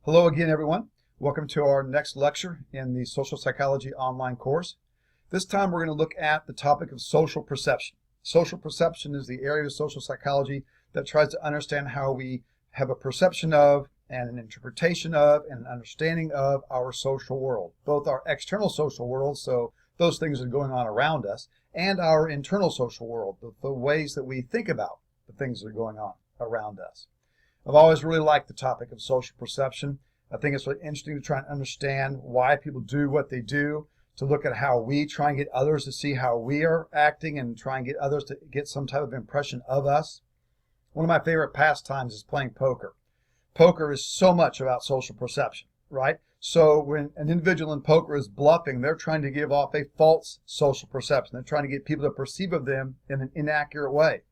Hello again, everyone. Welcome to our next lecture in the Social Psychology online course. This time we're going to look at the topic of social perception. Social perception is the area of social psychology that tries to understand how we have a perception of and an interpretation of and an understanding of our social world, both our external social world, so those things that are going on around us, and our internal social world, the ways that we think about the things that are going on around us. I've always really liked the topic of social perception. I think it's really interesting to try and understand why people do what they do, to look at how we try and get others to see how we are acting and try and get others to get some type of impression of us. One of my favorite pastimes is playing poker. Poker is so much about social perception, right? So when an individual in poker is bluffing, they're trying to give off a false social perception. They're trying to get people to perceive of them in an inaccurate way.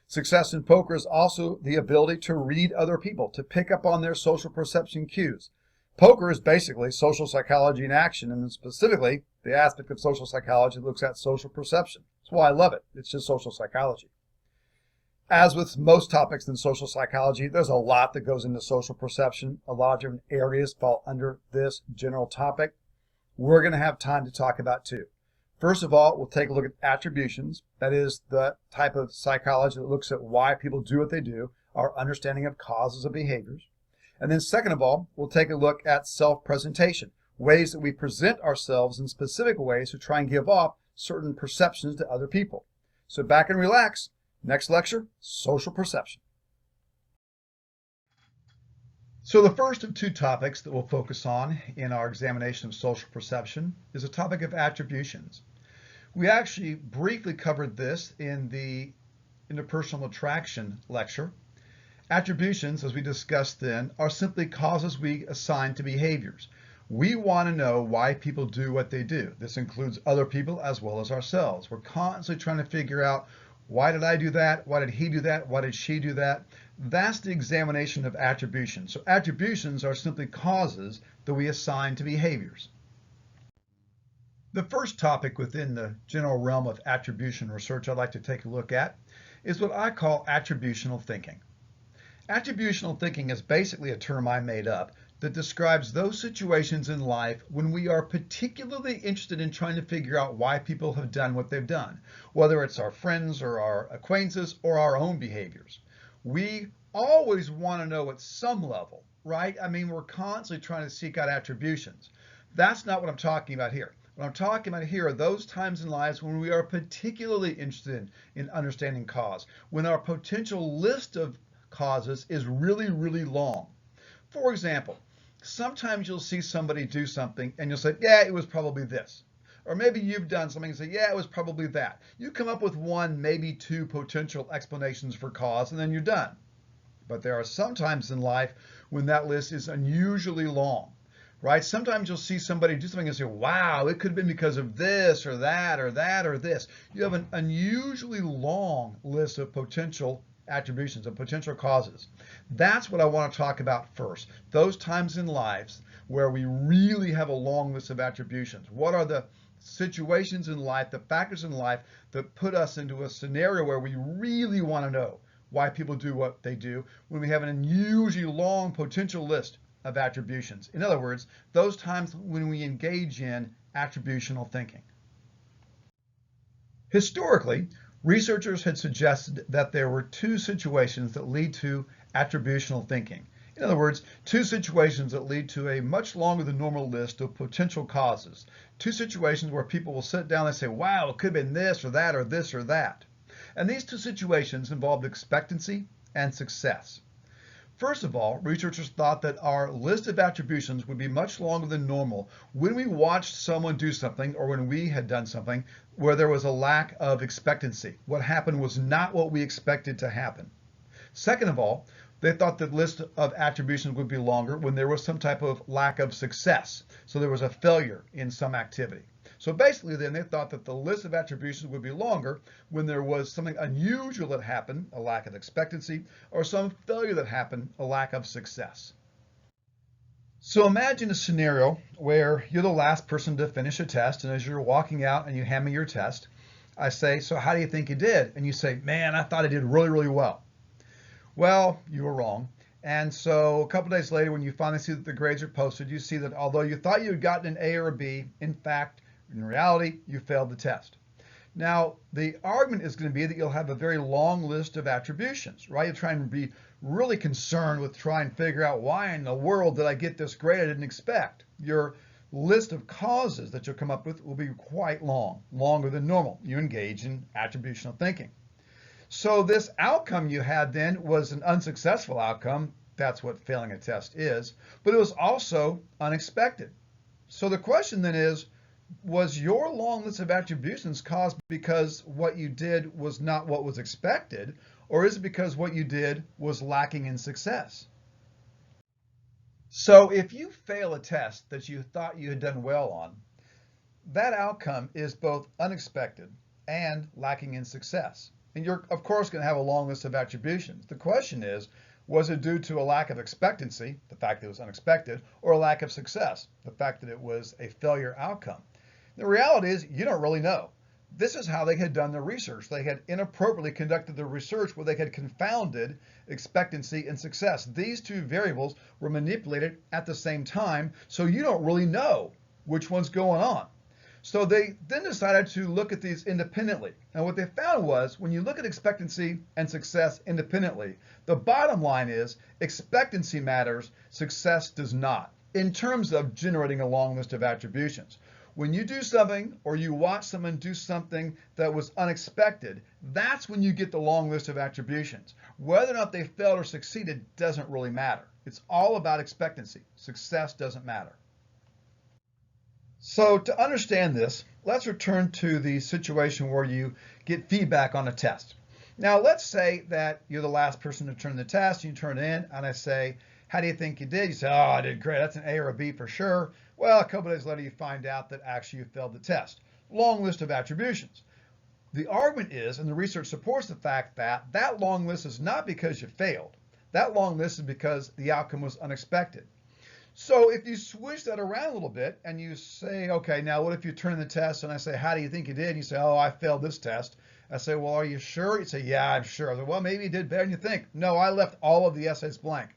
Success in poker is also the ability to read other people, to pick up on their social perception cues. Poker is basically social psychology in action, and specifically the aspect of social psychology that looks at social perception. That's why I love it. It's just social psychology. As with most topics in social psychology, there's a lot that goes into social perception. A lot of different areas fall under this general topic. We're going to have time to talk about two. First of all, we'll take a look at attributions. That is the type of psychology that looks at why people do what they do, our understanding of causes of behaviors. And then second of all, we'll take a look at self-presentation, ways that we present ourselves in specific ways to try and give off certain perceptions to other people. So back and relax. Next lecture, social perception. So the first of two topics that we'll focus on in our examination of social perception is the topic of attributions. We actually briefly covered this in the interpersonal attraction lecture. Attributions, as we discussed then, are simply causes we assign to behaviors. We want to know why people do what they do. This includes other people as well as ourselves. We're constantly trying to figure out, why did I do that? Why did he do that? Why did she do that? That's the examination of attributions. So attributions are simply causes that we assign to behaviors. The first topic within the general realm of attribution research I'd like to take a look at is what I call attributional thinking. Attributional thinking is basically a term I made up that describes those situations in life when we are particularly interested in trying to figure out why people have done what they've done, whether it's our friends or our acquaintances or our own behaviors. We always want to know at some level, right? I mean, we're constantly trying to seek out attributions. That's not what I'm talking about here. What I'm talking about here are those times in lives when we are particularly interested in understanding cause, when our potential list of causes is really, really long. For example, sometimes you'll see somebody do something and you'll say, yeah, it was probably this. Or maybe you've done something and say, yeah, it was probably that. You come up with one, maybe two potential explanations for cause, and then you're done. But there are some times in life when that list is unusually long, right? Sometimes you'll see somebody do something and say, wow, it could have been because of this or that or that or this. You have an unusually long list of potential attributions and potential causes. That's what I want to talk about first. Those times in lives where we really have a long list of attributions. What are the situations in life, the factors in life that put us into a scenario where we really want to know why people do what they do when we have an unusually long potential list of attributions. In other words, those times when we engage in attributional thinking. Historically, researchers had suggested that there were two situations that lead to attributional thinking. In other words, two situations that lead to a much longer than normal list of potential causes. Two situations where people will sit down and say, wow, it could have been this or that or this or that. And these two situations involved expectancy and success. First of all, researchers thought that our list of attributions would be much longer than normal when we watched someone do something or when we had done something where there was a lack of expectancy. What happened was not what we expected to happen. Second of all, they thought the list of attributions would be longer when there was some type of lack of success. So there was a failure in some activity. So basically then they thought that the list of attributions would be longer when there was something unusual that happened, a lack of expectancy, or some failure that happened, a lack of success. So imagine a scenario where you're the last person to finish a test, and as you're walking out and you hand me your test, I say, so how do you think you did? And you say, man, I thought I did really, really well. Well, you were wrong. And so a couple days later, when you finally see that the grades are posted, you see that although you thought you had gotten an A or a B, in fact, in reality, you failed the test. Now, the argument is going to be that you'll have a very long list of attributions, right? You're trying to be really concerned with trying to figure out why in the world did I get this grade I didn't expect. Your list of causes that you'll come up with will be quite long, longer than normal. You engage in attributional thinking. So this outcome you had then was an unsuccessful outcome. That's what failing a test is, but it was also unexpected. So the question then is, was your long list of attributions caused because what you did was not what was expected, or is it because what you did was lacking in success? So if you fail a test that you thought you had done well on, that outcome is both unexpected and lacking in success. And you're, of course, going to have a long list of attributions. The question is, was it due to a lack of expectancy, the fact that it was unexpected, or a lack of success, the fact that it was a failure outcome? The reality is, you don't really know. This is how they had done their research. They had inappropriately conducted their research where they had confounded expectancy and success. These two variables were manipulated at the same time, so you don't really know which one's going on. So they then decided to look at these independently. And what they found was when you look at expectancy and success independently, the bottom line is expectancy matters, success does not, in terms of generating a long list of attributions. When you do something or you watch someone do something that was unexpected, that's when you get the long list of attributions. Whether or not they failed or succeeded doesn't really matter. It's all about expectancy. Success doesn't matter. So to understand this, let's return to the situation where you get feedback on a test. Now, let's say that you're the last person to turn the test, and you turn it in, and I say, how do you think you did? You say, oh, I did great. That's an A or a B for sure. Well, a couple days later, you find out that actually you failed the test. Long list of attributions. The argument is, and the research supports the fact that that long list is not because you failed. That long list is because the outcome was unexpected. So if you switch that around a little bit and you say, okay, now what if you turn in the test and I say, how do you think you did? And you say, oh, I failed this test. I say, well, are you sure? You say, yeah, I'm sure. I say, well, maybe you did better than you think. No, I left all of the essays blank.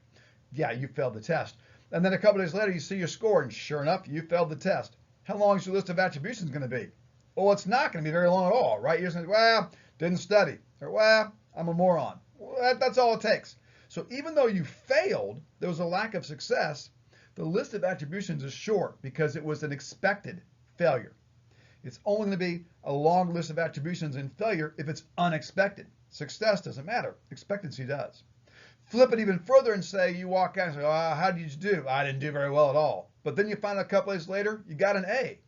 Yeah, you failed the test. And then a couple days later, you see your score, and sure enough, you failed the test. How long is your list of attributions going to be? Well, it's not going to be very long at all, right? You're just going to say, well, didn't study, or well, I'm a moron. Well, that's all it takes. So even though you failed, there was a lack of success, the list of attributions is short because it was an expected failure. It's only going to be a long list of attributions in failure if it's unexpected. Success doesn't matter. Expectancy does. Flip it even further and say you walk out and say, oh, how did you do? I didn't do very well at all. But then you find out a couple days later, you got an A.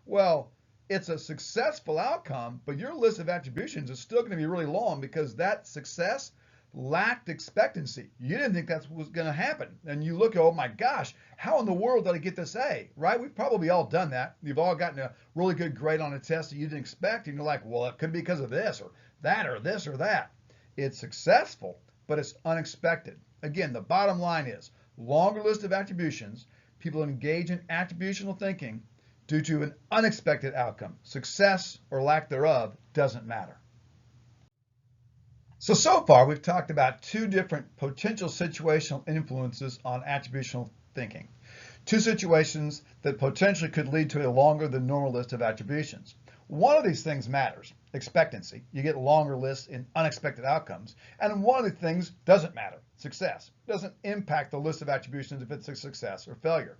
Well, it's a successful outcome, but your list of attributions is still going to be really long because that success lacked expectancy. You didn't think that was going to happen. And you look at, oh my gosh, how in the world did I get this A, right? We've probably all done that. You've all gotten a really good grade on a test that you didn't expect. And you're like, well, it could be because of this or that or this or that. It's successful, but it's unexpected. Again, the bottom line is longer list of attributions. People engage in attributional thinking due to an unexpected outcome. Success or lack thereof doesn't matter. So far, we've talked about two different potential situational influences on attributional thinking. Two situations that potentially could lead to a longer than normal list of attributions. One of these things matters, expectancy. You get longer lists in unexpected outcomes. And one of the things doesn't matter, success. It doesn't impact the list of attributions if it's a success or failure.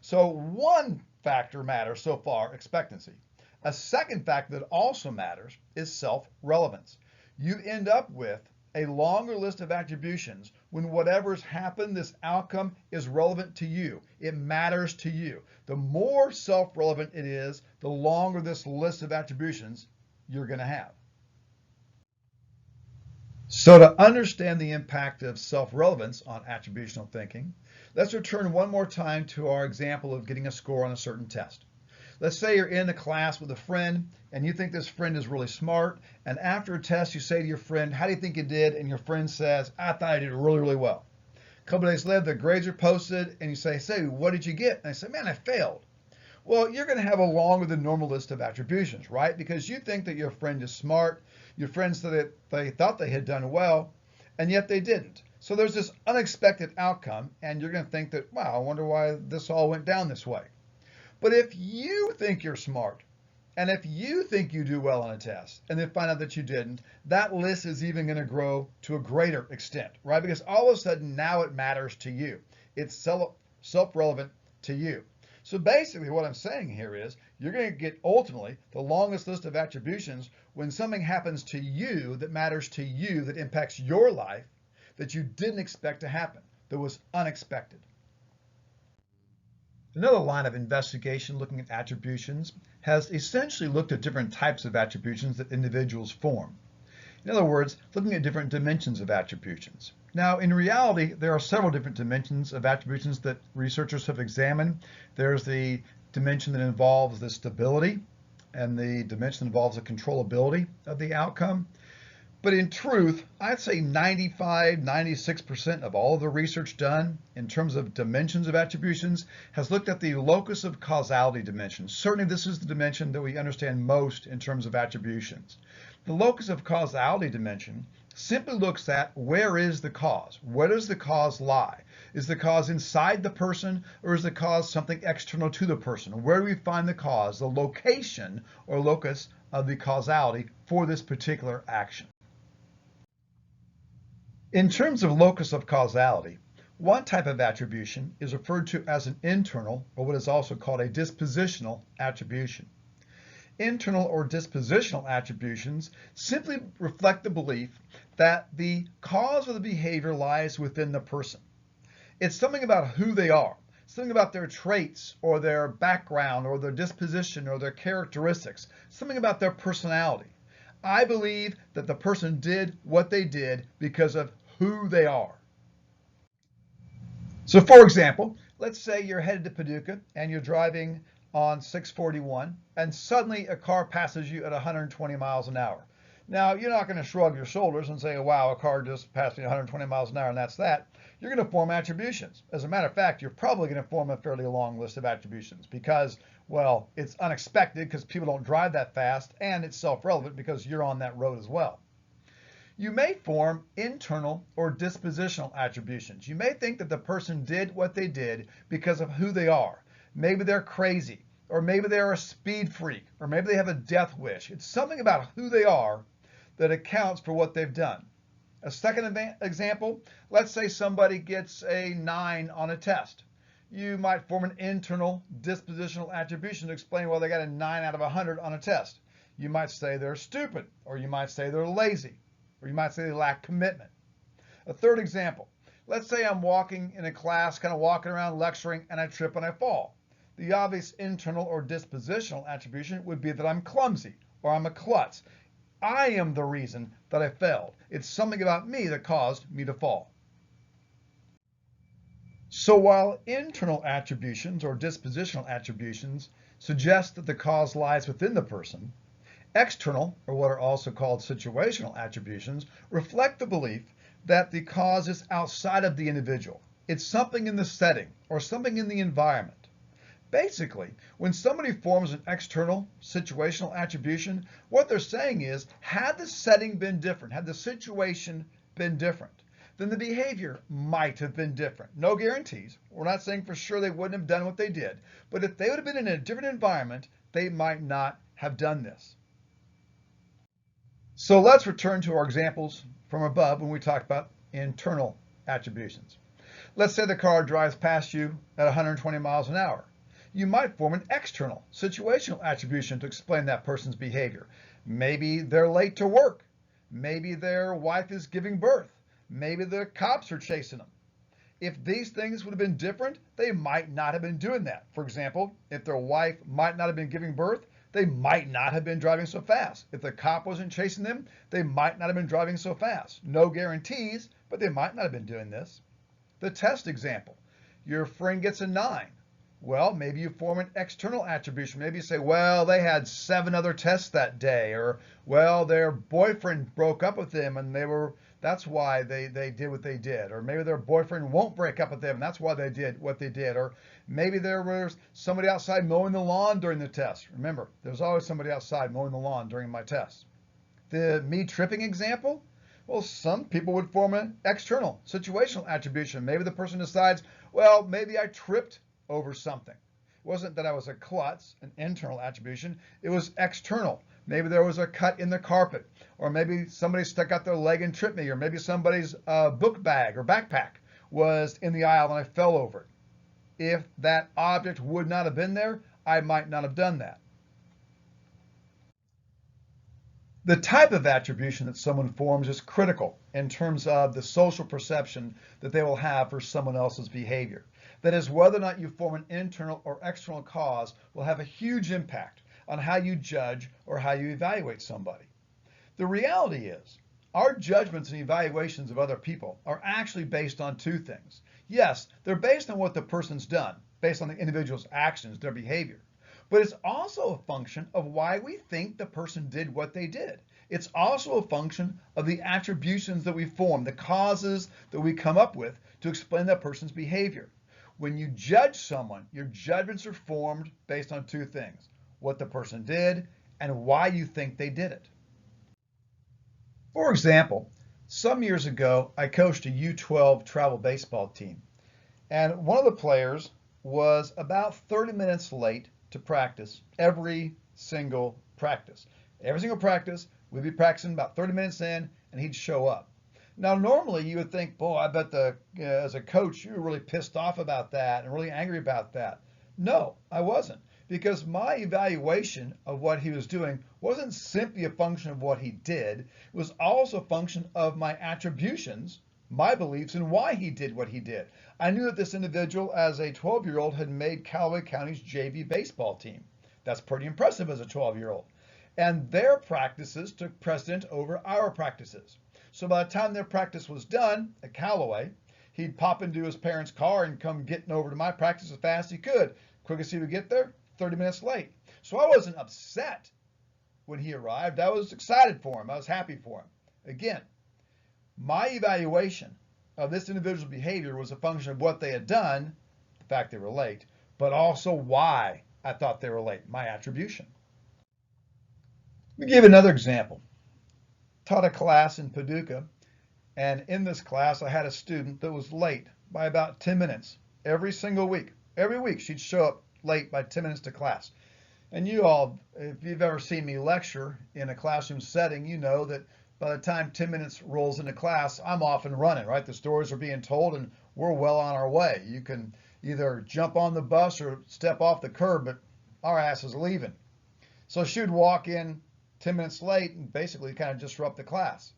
So one factor matters so far, expectancy. A second factor that also matters is self-relevance. You end up with a longer list of attributions when whatever's happened, this outcome is relevant to you. It matters to you. The more self-relevant it is, the longer this list of attributions you're going to have. So to understand the impact of self-relevance on attributional thinking, let's return one more time to our example of getting a score on a certain test. Let's say you're in a class with a friend and you think this friend is really smart, and after a test you say to your friend, how do you think you did? And your friend says, I thought I did really, really well. A couple days later, the grades are posted and you say, what did you get? And I say, man, I failed. Well, you're going to have a longer than normal list of attributions, right? Because you think that your friend is smart, your friend said that they thought they had done well, and yet they didn't. So there's this unexpected outcome, and you're going to think that, wow, I wonder why this all went down this way. But if you think you're smart, and if you think you do well on a test, and then find out that you didn't, that list is even going to grow to a greater extent, right? Because all of a sudden now it matters to you. It's self-relevant to you. So basically what I'm saying here is you're going to get ultimately the longest list of attributions when something happens to you that matters to you, that impacts your life, that you didn't expect to happen, that was unexpected. Another line of investigation looking at attributions has essentially looked at different types of attributions that individuals form. In other words, looking at different dimensions of attributions. Now, in reality, there are several different dimensions of attributions that researchers have examined. There's the dimension that involves the stability, and the dimension that involves the controllability of the outcome. But in truth, I'd say 95, 96% of all of the research done in terms of dimensions of attributions has looked at the locus of causality dimension. Certainly this is the dimension that we understand most in terms of attributions. The locus of causality dimension simply looks at where is the cause? Where does the cause lie? Is the cause inside the person, or is the cause something external to the person? Where do we find the cause, the location or locus of the causality for this particular action? In terms of locus of causality, one type of attribution is referred to as an internal, or what is also called a dispositional attribution. Internal or dispositional attributions simply reflect the belief that the cause of the behavior lies within the person. It's something about who they are, something about their traits or their background or their disposition or their characteristics, something about their personality. I believe that the person did what they did because of who they are. So for example, let's say you're headed to Paducah and you're driving on 641 and suddenly a car passes you at 120 miles an hour. Now, you're not going to shrug your shoulders and say, oh, wow, a car just passed me 120 miles an hour and that's that. You're going to form attributions. As a matter of fact, you're probably going to form a fairly long list of attributions because, well, it's unexpected because people don't drive that fast, and it's self-relevant because you're on that road as well. You may form internal or dispositional attributions. You may think that the person did what they did because of who they are. Maybe they're crazy, or maybe they're a speed freak, or maybe they have a death wish. It's something about who they are that accounts for what they've done. A second example, let's say somebody gets a 9 on a test. You might form an internal dispositional attribution to explain why they got a 9 out of 100 on a test. You might say they're stupid, or you might say they're lazy, or you might say they lack commitment. A third example, let's say I'm walking in a class, kind of walking around lecturing, and I trip and I fall. The obvious internal or dispositional attribution would be that I'm clumsy, or I'm a klutz. I am the reason that I failed. It's something about me that caused me to fall. So while internal attributions or dispositional attributions suggest that the cause lies within the person, external, or what are also called situational attributions, reflect the belief that the cause is outside of the individual. It's something in the setting or something in the environment. Basically, when somebody forms an external situational attribution, what they're saying is, had the setting been different, had the situation been different, then the behavior might have been different. No guarantees. We're not saying for sure they wouldn't have done what they did, but if they would have been in a different environment, they might not have done this. So let's return to our examples from above when we talked about internal attributions. Let's say the car drives past you at 120 miles an hour. You might form an external situational attribution to explain that person's behavior. Maybe they're late to work. Maybe their wife is giving birth. Maybe the cops are chasing them. If these things would have been different, they might not have been doing that. For example, if their wife might not have been giving birth, they might not have been driving so fast. If the cop wasn't chasing them, they might not have been driving so fast. No guarantees, but they might not have been doing this. The test example. Your friend gets a 9. Well, maybe you form an external attribution. Maybe you say, well, they had 7 other tests that day, or, well, their boyfriend broke up with them and that's why they did what they did. Or maybe their boyfriend won't break up with them and that's why they did what they did. Or maybe there was somebody outside mowing the lawn during the test. Remember, there's always somebody outside mowing the lawn during my test. The me tripping example, Well, some people would form an external, situational attribution. Maybe the person decides, well, maybe I tripped over something. It wasn't that I was a klutz, an internal attribution. It was external. Maybe there was a cut in the carpet, or maybe somebody stuck out their leg and tripped me, or maybe somebody's book bag or backpack was in the aisle and I fell over it. If that object would not have been there, I might not have done that. The type of attribution that someone forms is critical in terms of the social perception that they will have for someone else's behavior. That is, whether or not you form an internal or external cause will have a huge impact on how you judge or how you evaluate somebody. The reality is, our judgments and evaluations of other people are actually based on two things. Yes, they're based on what the person's done, based on the individual's actions, their behavior. But it's also a function of why we think the person did what they did. It's also a function of the attributions that we form, the causes that we come up with to explain that person's behavior. When you judge someone, your judgments are formed based on two things: what the person did and why you think they did it. For example, some years ago, I coached a U12 travel baseball team, and one of the players was about 30 minutes late to practice every single practice. Every single practice, we'd be practicing about 30 minutes in, and he'd show up. Now, normally you would think, boy, I bet as a coach, you were really pissed off about that and really angry about that. No, I wasn't, because my evaluation of what he was doing wasn't simply a function of what he did. It was also a function of my attributions, my beliefs, and why he did what he did. I knew that this individual, as a 12-year-old, had made Callaway County's JV baseball team. That's pretty impressive as a 12-year-old. And their practices took precedent over our practices. So by the time their practice was done at Callaway, he'd pop into his parents' car and come getting over to my practice as fast as he could. Quickest he would get there, 30 minutes late. So I wasn't upset when he arrived. I was excited for him. I was happy for him. Again, my evaluation of this individual's behavior was a function of what they had done, the fact they were late, but also why I thought they were late, my attribution. Let me give another example. Taught a class in Paducah, and in this class I had a student that was late by about 10 minutes every single week. Every week she'd show up late by 10 minutes to class. And you all, if you've ever seen me lecture in a classroom setting, you know that by the time 10 minutes rolls into class, I'm off and running, right? The stories are being told and we're well on our way. You can either jump on the bus or step off the curb, but our ass is leaving. So she would walk in 10 minutes late and basically kind of disrupt the class.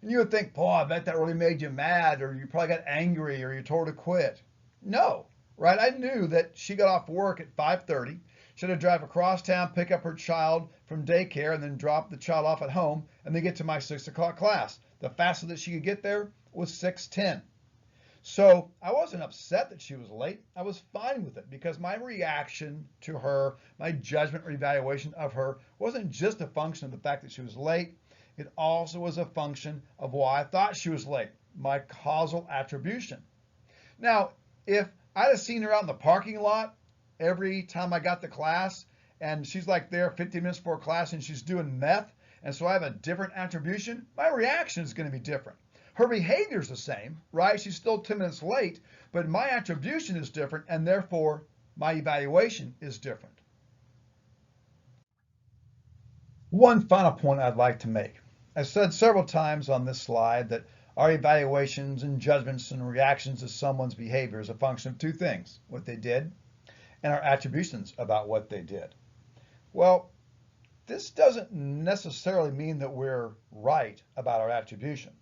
And you would think, boy, I bet that really made you mad, or you probably got angry, or you told her to quit. No, right? I knew that she got off work at 5:30. She had to drive across town, pick up her child from daycare, and then drop the child off at home, and then get to my 6 o'clock class. The fastest that she could get there was 6:10. So I wasn't upset that she was late. I was fine with it because my reaction to her, my judgment or evaluation of her, wasn't just a function of the fact that she was late. It also was a function of why I thought she was late, my causal attribution. Now, if I'd have seen her out in the parking lot every time I got to class, and she's like there 15 minutes before class and she's doing meth, and so I have a different attribution, my reaction is going to be different. Her behavior is the same, right? She's still 10 minutes late, but my attribution is different, and therefore my evaluation is different. One final point I'd like to make. I said several times on this slide that our evaluations and judgments and reactions to someone's behavior is a function of two things: what they did and our attributions about what they did. Well, this doesn't necessarily mean that we're right about our attributions.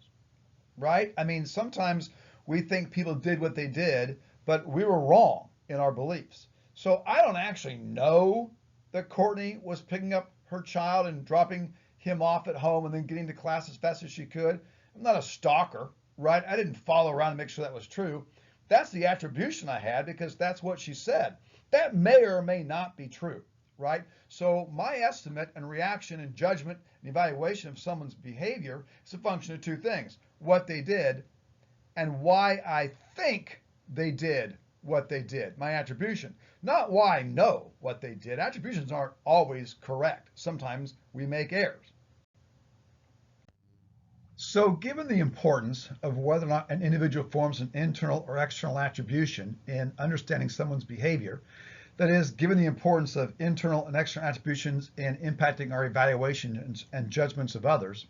Right? I mean, sometimes we think people did what they did, but we were wrong in our beliefs. So I don't actually know that Courtney was picking up her child and dropping him off at home and then getting to class as fast as she could. I'm not a stalker, right? I didn't follow around to make sure that was true. That's the attribution I had because that's what she said. That may or may not be true, right? So my estimate and reaction and judgment and evaluation of someone's behavior is a function of two things: what they did and why I think they did what they did, my attribution, not why I know what they did. Attributions aren't always correct. Sometimes we make errors. So given the importance of whether or not an individual forms an internal or external attribution in understanding someone's behavior, that is, given the importance of internal and external attributions in impacting our evaluations and judgments of others,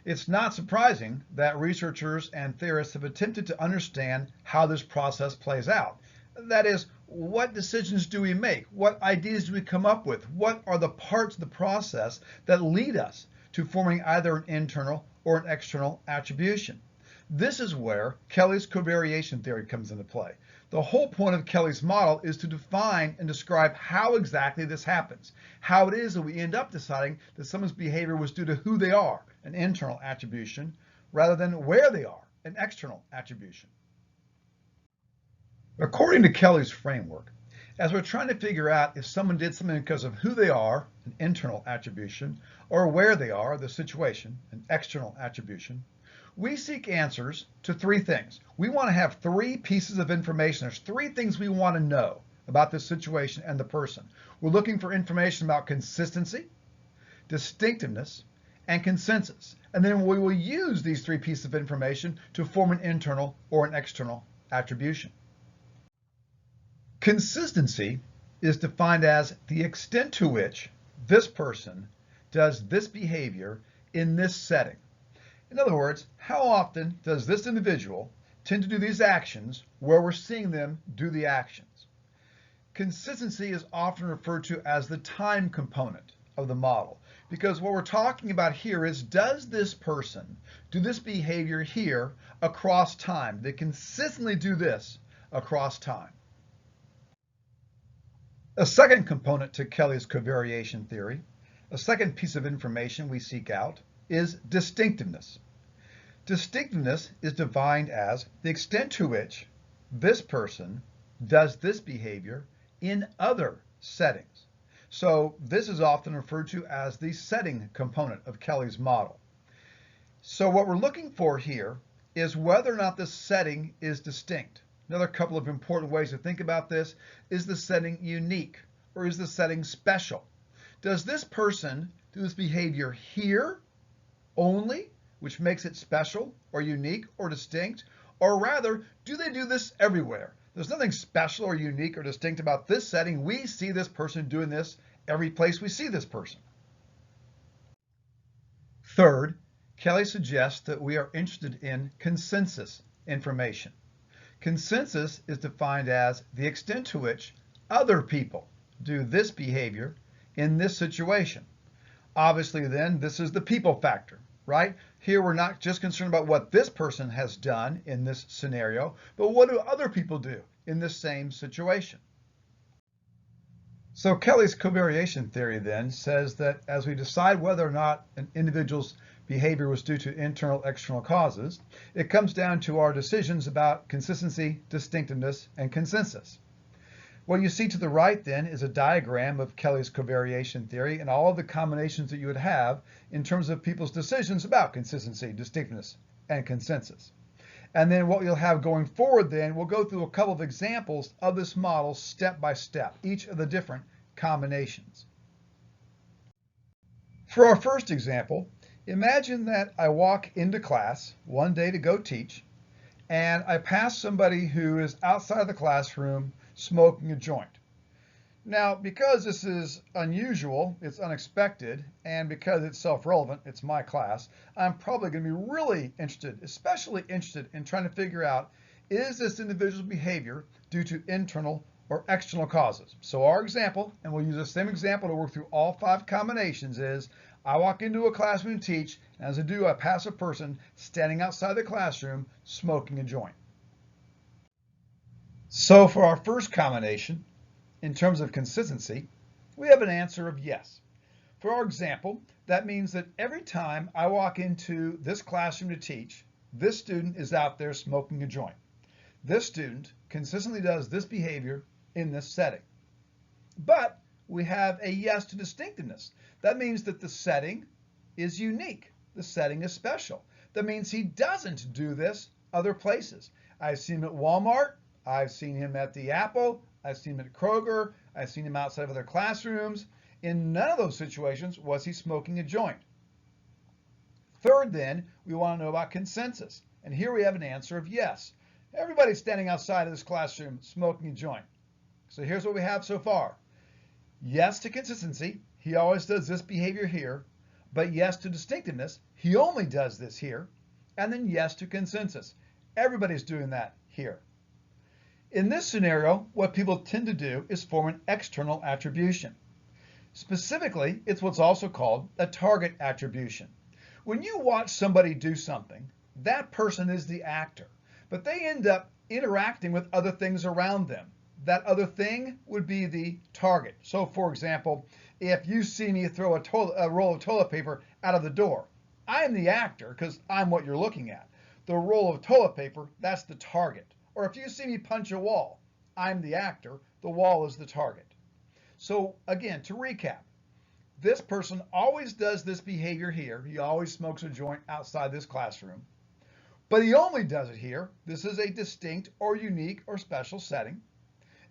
it's not surprising that researchers and theorists have attempted to understand how this process plays out. That is, what decisions do we make? What ideas do we come up with? What are the parts of the process that lead us to forming either an internal or an external attribution? This is where Kelly's covariation theory comes into play. The whole point of Kelly's model is to define and describe how exactly this happens, how it is that we end up deciding that someone's behavior was due to who they are, an internal attribution, rather than where they are, an external attribution. According to Kelly's framework, as we're trying to figure out if someone did something because of who they are, an internal attribution, or where they are, the situation, an external attribution, we seek answers to three things. We want to have three pieces of information. There's three things we want to know about this situation and the person. We're looking for information about consistency, distinctiveness, and consensus. And then we will use these three pieces of information to form an internal or an external attribution. Consistency is defined as the extent to which this person does this behavior in this setting. In other words, how often does this individual tend to do these actions where we're seeing them do the actions? Consistency is often referred to as the time component of the model, because what we're talking about here is, does this person do this behavior here across time? They consistently do this across time. A second component to Kelly's covariation theory, a second piece of information we seek out, is distinctiveness. Distinctiveness is defined as the extent to which this person does this behavior in other settings. So this is often referred to as the setting component of Kelly's model. So what we're looking for here is whether or not this setting is distinct. Another couple of important ways to think about this: is the setting unique, or is the setting special? Does this person do this behavior here only, which makes it special or unique or distinct? Or rather, do they do this everywhere? There's nothing special or unique or distinct about this setting. We see this person doing this every place we see this person. Third, Kelly suggests that we are interested in consensus information. Consensus is defined as the extent to which other people do this behavior in this situation. Obviously then, this is the people factor, right? Here we're not just concerned about what this person has done in this scenario, but what do other people do in this same situation? So Kelly's covariation theory then says that as we decide whether or not an individual's behavior was due to internal, external causes, it comes down to our decisions about consistency, distinctiveness, and consensus. What you see to the right then is a diagram of Kelly's covariation theory and all of the combinations that you would have in terms of people's decisions about consistency, distinctiveness, and consensus. And then what you'll have going forward then, we'll go through a couple of examples of this model step by step, each of the different combinations. For our first example, imagine that I walk into class one day to go teach, and I pass somebody who is outside of the classroom smoking a joint. Now, because this is unusual, it's unexpected, and because it's self-relevant, it's my class, I'm probably going to be really interested, especially interested in trying to figure out, is this individual's behavior due to internal or external causes? So our example, and we'll use the same example to work through all 5 combinations, is I walk into a classroom to teach, and as I do, I pass a person standing outside the classroom smoking a joint. So for our first combination, in terms of consistency, we have an answer of yes. For our example, that means that every time I walk into this classroom to teach, this student is out there smoking a joint. This student consistently does this behavior in this setting. But we have a yes to distinctiveness. That means that the setting is unique. The setting is special. That means he doesn't do this other places. I've seen him at Walmart. I've seen him at the Apple. I've seen him at Kroger. I've seen him outside of other classrooms. In none of those situations was he smoking a joint. Third, then, we want to know about consensus. And here we have an answer of yes. Everybody's standing outside of this classroom smoking a joint. So here's what we have so far. Yes to consistency, he always does this behavior here, but yes to distinctiveness, he only does this here, and then yes to consensus. Everybody's doing that here. In this scenario, what people tend to do is form an external attribution. Specifically, it's what's also called a target attribution. When you watch somebody do something, that person is the actor, but they end up interacting with other things around them. That other thing would be the target. So for example, if you see me throw a roll of toilet paper out of the door, I'm the actor because I'm what you're looking at. The roll of toilet paper, that's the target. Or if you see me punch a wall, I'm the actor, the wall is the target. So again, to recap, this person always does this behavior here. He always smokes a joint outside this classroom, but he only does it here. This is a distinct or unique or special setting.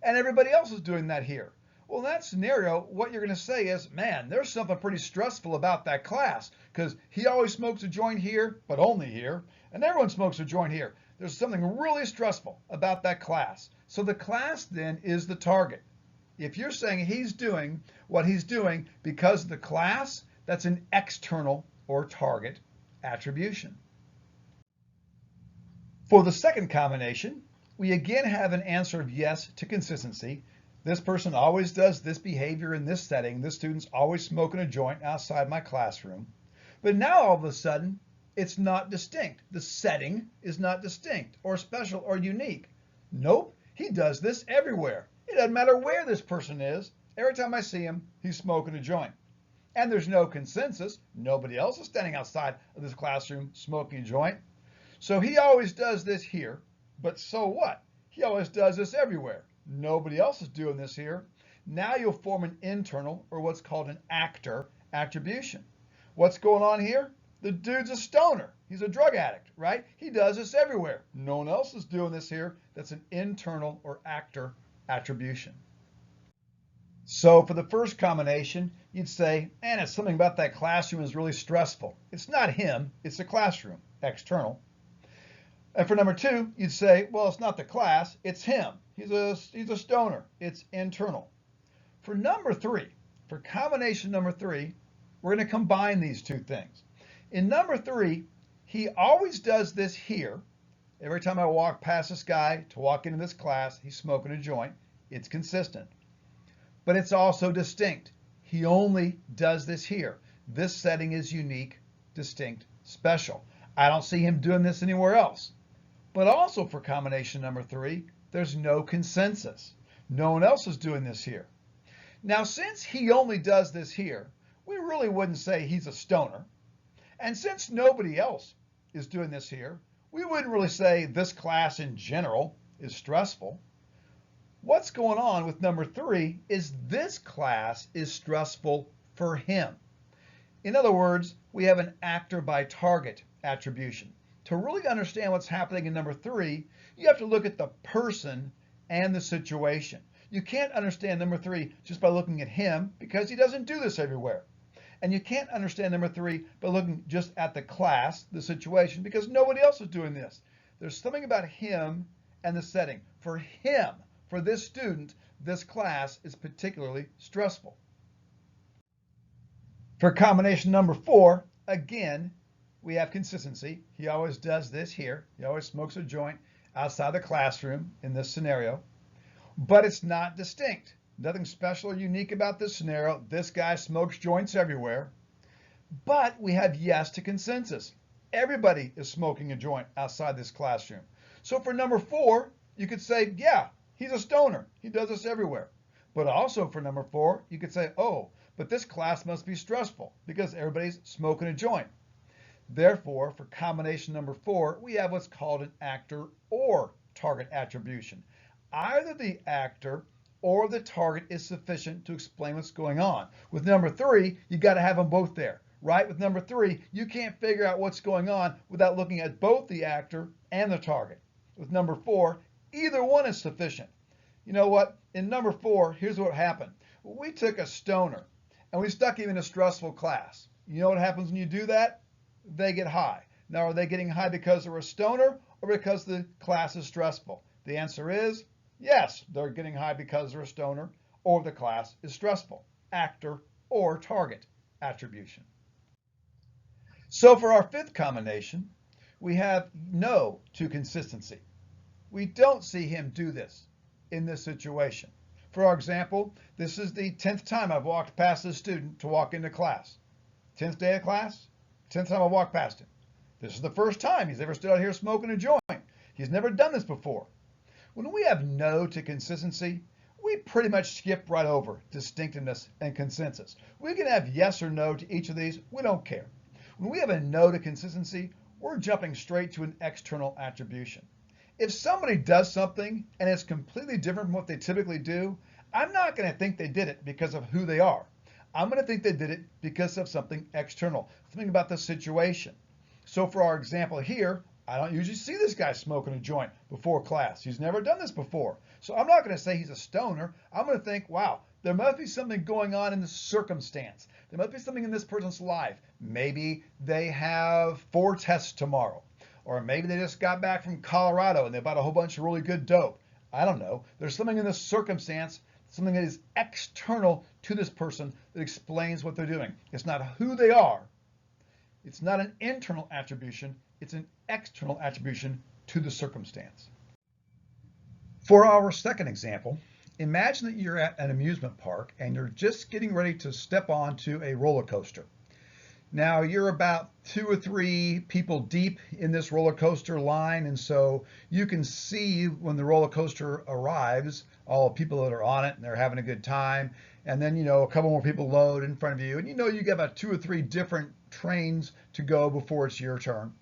And everybody else is doing that here. Well, in that scenario, what you're going to say is, man, there's something pretty stressful about that class because he always smokes a joint here, but only here, and everyone smokes a joint here. There's something really stressful about that class. So the class then is the target. If you're saying he's doing what he's doing because of the class, that's an external or target attribution. For the second combination, we again have an answer of yes to consistency. This person always does this behavior in this setting. This student's always smoking a joint outside my classroom. But now all of a sudden, it's not distinct. The setting is not distinct or special or unique. Nope, he does this everywhere. It doesn't matter where this person is. Every time I see him, he's smoking a joint. And there's no consensus. Nobody else is standing outside of this classroom smoking a joint. So he always does this here. But so what? He always does this everywhere. Nobody else is doing this here. Now you'll form an internal, or what's called an actor, attribution. What's going on here? The dude's a stoner. He's a drug addict, right? He does this everywhere. No one else is doing this here. That's an internal or actor attribution. So for the first combination, you'd say, man, it's something about that classroom is really stressful. It's not him, it's the classroom, external. And for number two, you'd say, well, it's not the class, it's him. He's a stoner. It's internal. For number three, for combination number three, we're going to combine these two things. In number three, he always does this here. Every time I walk past this guy to walk into this class, he's smoking a joint. It's consistent. But it's also distinct. He only does this here. This setting is unique, distinct, special. I don't see him doing this anywhere else. But also for combination number three, there's no consensus. No one else is doing this here. Now, since he only does this here, we really wouldn't say he's a stoner. And since nobody else is doing this here, we wouldn't really say this class in general is stressful. What's going on with number three is this class is stressful for him. In other words, we have an actor by target attribution. To really understand what's happening in number three, you have to look at the person and the situation. You can't understand number three just by looking at him because he doesn't do this everywhere. And you can't understand number three by looking just at the class, the situation, because nobody else is doing this. There's something about him and the setting. For him, for this student, this class is particularly stressful. For combination number four, again, we have consistency. He always does this here. He always smokes a joint outside the classroom in this scenario. But it's not distinct. Nothing special or unique about this scenario. This guy smokes joints everywhere. But we have yes to consensus. Everybody is smoking a joint outside this classroom. So for number four, you could say, yeah, he's a stoner. He does this everywhere. But also for number four, you could say, oh, but this class must be stressful because everybody's smoking a joint. Therefore, for combination number four, we have what's called an actor or target attribution. Either the actor or the target is sufficient to explain what's going on. With number three, you got to have them both there, right? With number three, you can't figure out what's going on without looking at both the actor and the target. With number four, either one is sufficient. You know what? In number four, here's what happened. We took a stoner and we stuck him in a stressful class. You know what happens when you do that? they get high. Now, are they getting high because they're a stoner or because the class is stressful? The answer is yes, they're getting high because they're a stoner or the class is stressful. Actor or target attribution. So for our fifth combination, we have no to consistency. We don't see him do this in this situation. For our example, this is the 10th time I've walked past this student to walk into class. 10th day of class, 10th time I walked past him. This is the first time he's ever stood out here smoking a joint. He's never done this before. When we have no to consistency, we pretty much skip right over distinctiveness and consensus. We can have yes or no to each of these. We don't care. When we have a no to consistency, we're jumping straight to an external attribution. If somebody does something and it's completely different from what they typically do, I'm not going to think they did it because of who they are. I'm going to think they did it because of something external, something about the situation. So for our example here, I don't usually see this guy smoking a joint before class. He's never done this before. So I'm not going to say he's a stoner. I'm going to think, wow, there must be something going on in the circumstance. There must be something in this person's life. Maybe they have 4 tests tomorrow. Or maybe they just got back from Colorado and they bought a whole bunch of really good dope. I don't know. There's something in this circumstance, something that is external to this person that explains what they're doing. It's not who they are. It's not an internal attribution. It's an external attribution to the circumstance. For our second example, imagine that you're at an amusement park and you're just getting ready to step onto a roller coaster. Now you're about 2 or 3 people deep in this roller coaster line, and so you can see when the roller coaster arrives all the people that are on it and they're having a good time, and then a couple more people load in front of you, and you get about 2 or 3 different trains to go before it's your turn.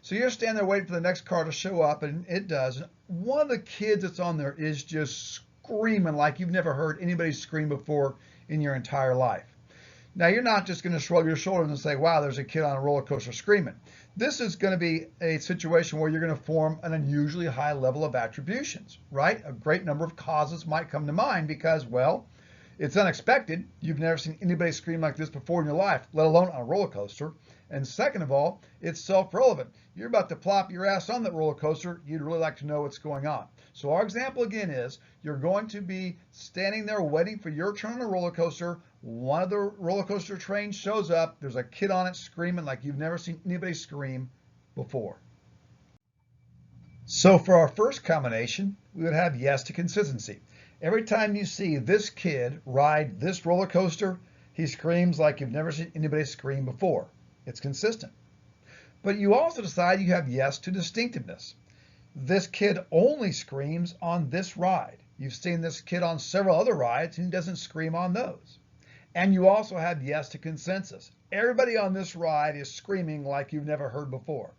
So you're standing there waiting for the next car to show up, and it does. One of the kids that's on there is just screaming like you've never heard anybody scream before in your entire life. Now, you're not just going to shrug your shoulders and say, wow, there's a kid on a roller coaster screaming. This is going to be a situation where you're going to form an unusually high level of attributions, right? A great number of causes might come to mind because, well, it's unexpected. You've never seen anybody scream like this before in your life, let alone on a roller coaster. And second of all, it's self-relevant. You're about to plop your ass on that roller coaster. You'd really like to know what's going on. So our example again is you're going to be standing there waiting for your turn on a roller coaster. One of the roller coaster trains shows up. There's a kid on it screaming like you've never seen anybody scream before. So for our first combination, we would have yes to consistency. Every time you see this kid ride this roller coaster, he screams like you've never seen anybody scream before. It's consistent. But you also decide you have yes to distinctiveness. This kid only screams on this ride. You've seen this kid on several other rides and he doesn't scream on those. And you also have yes to consensus. Everybody on this ride is screaming like you've never heard before.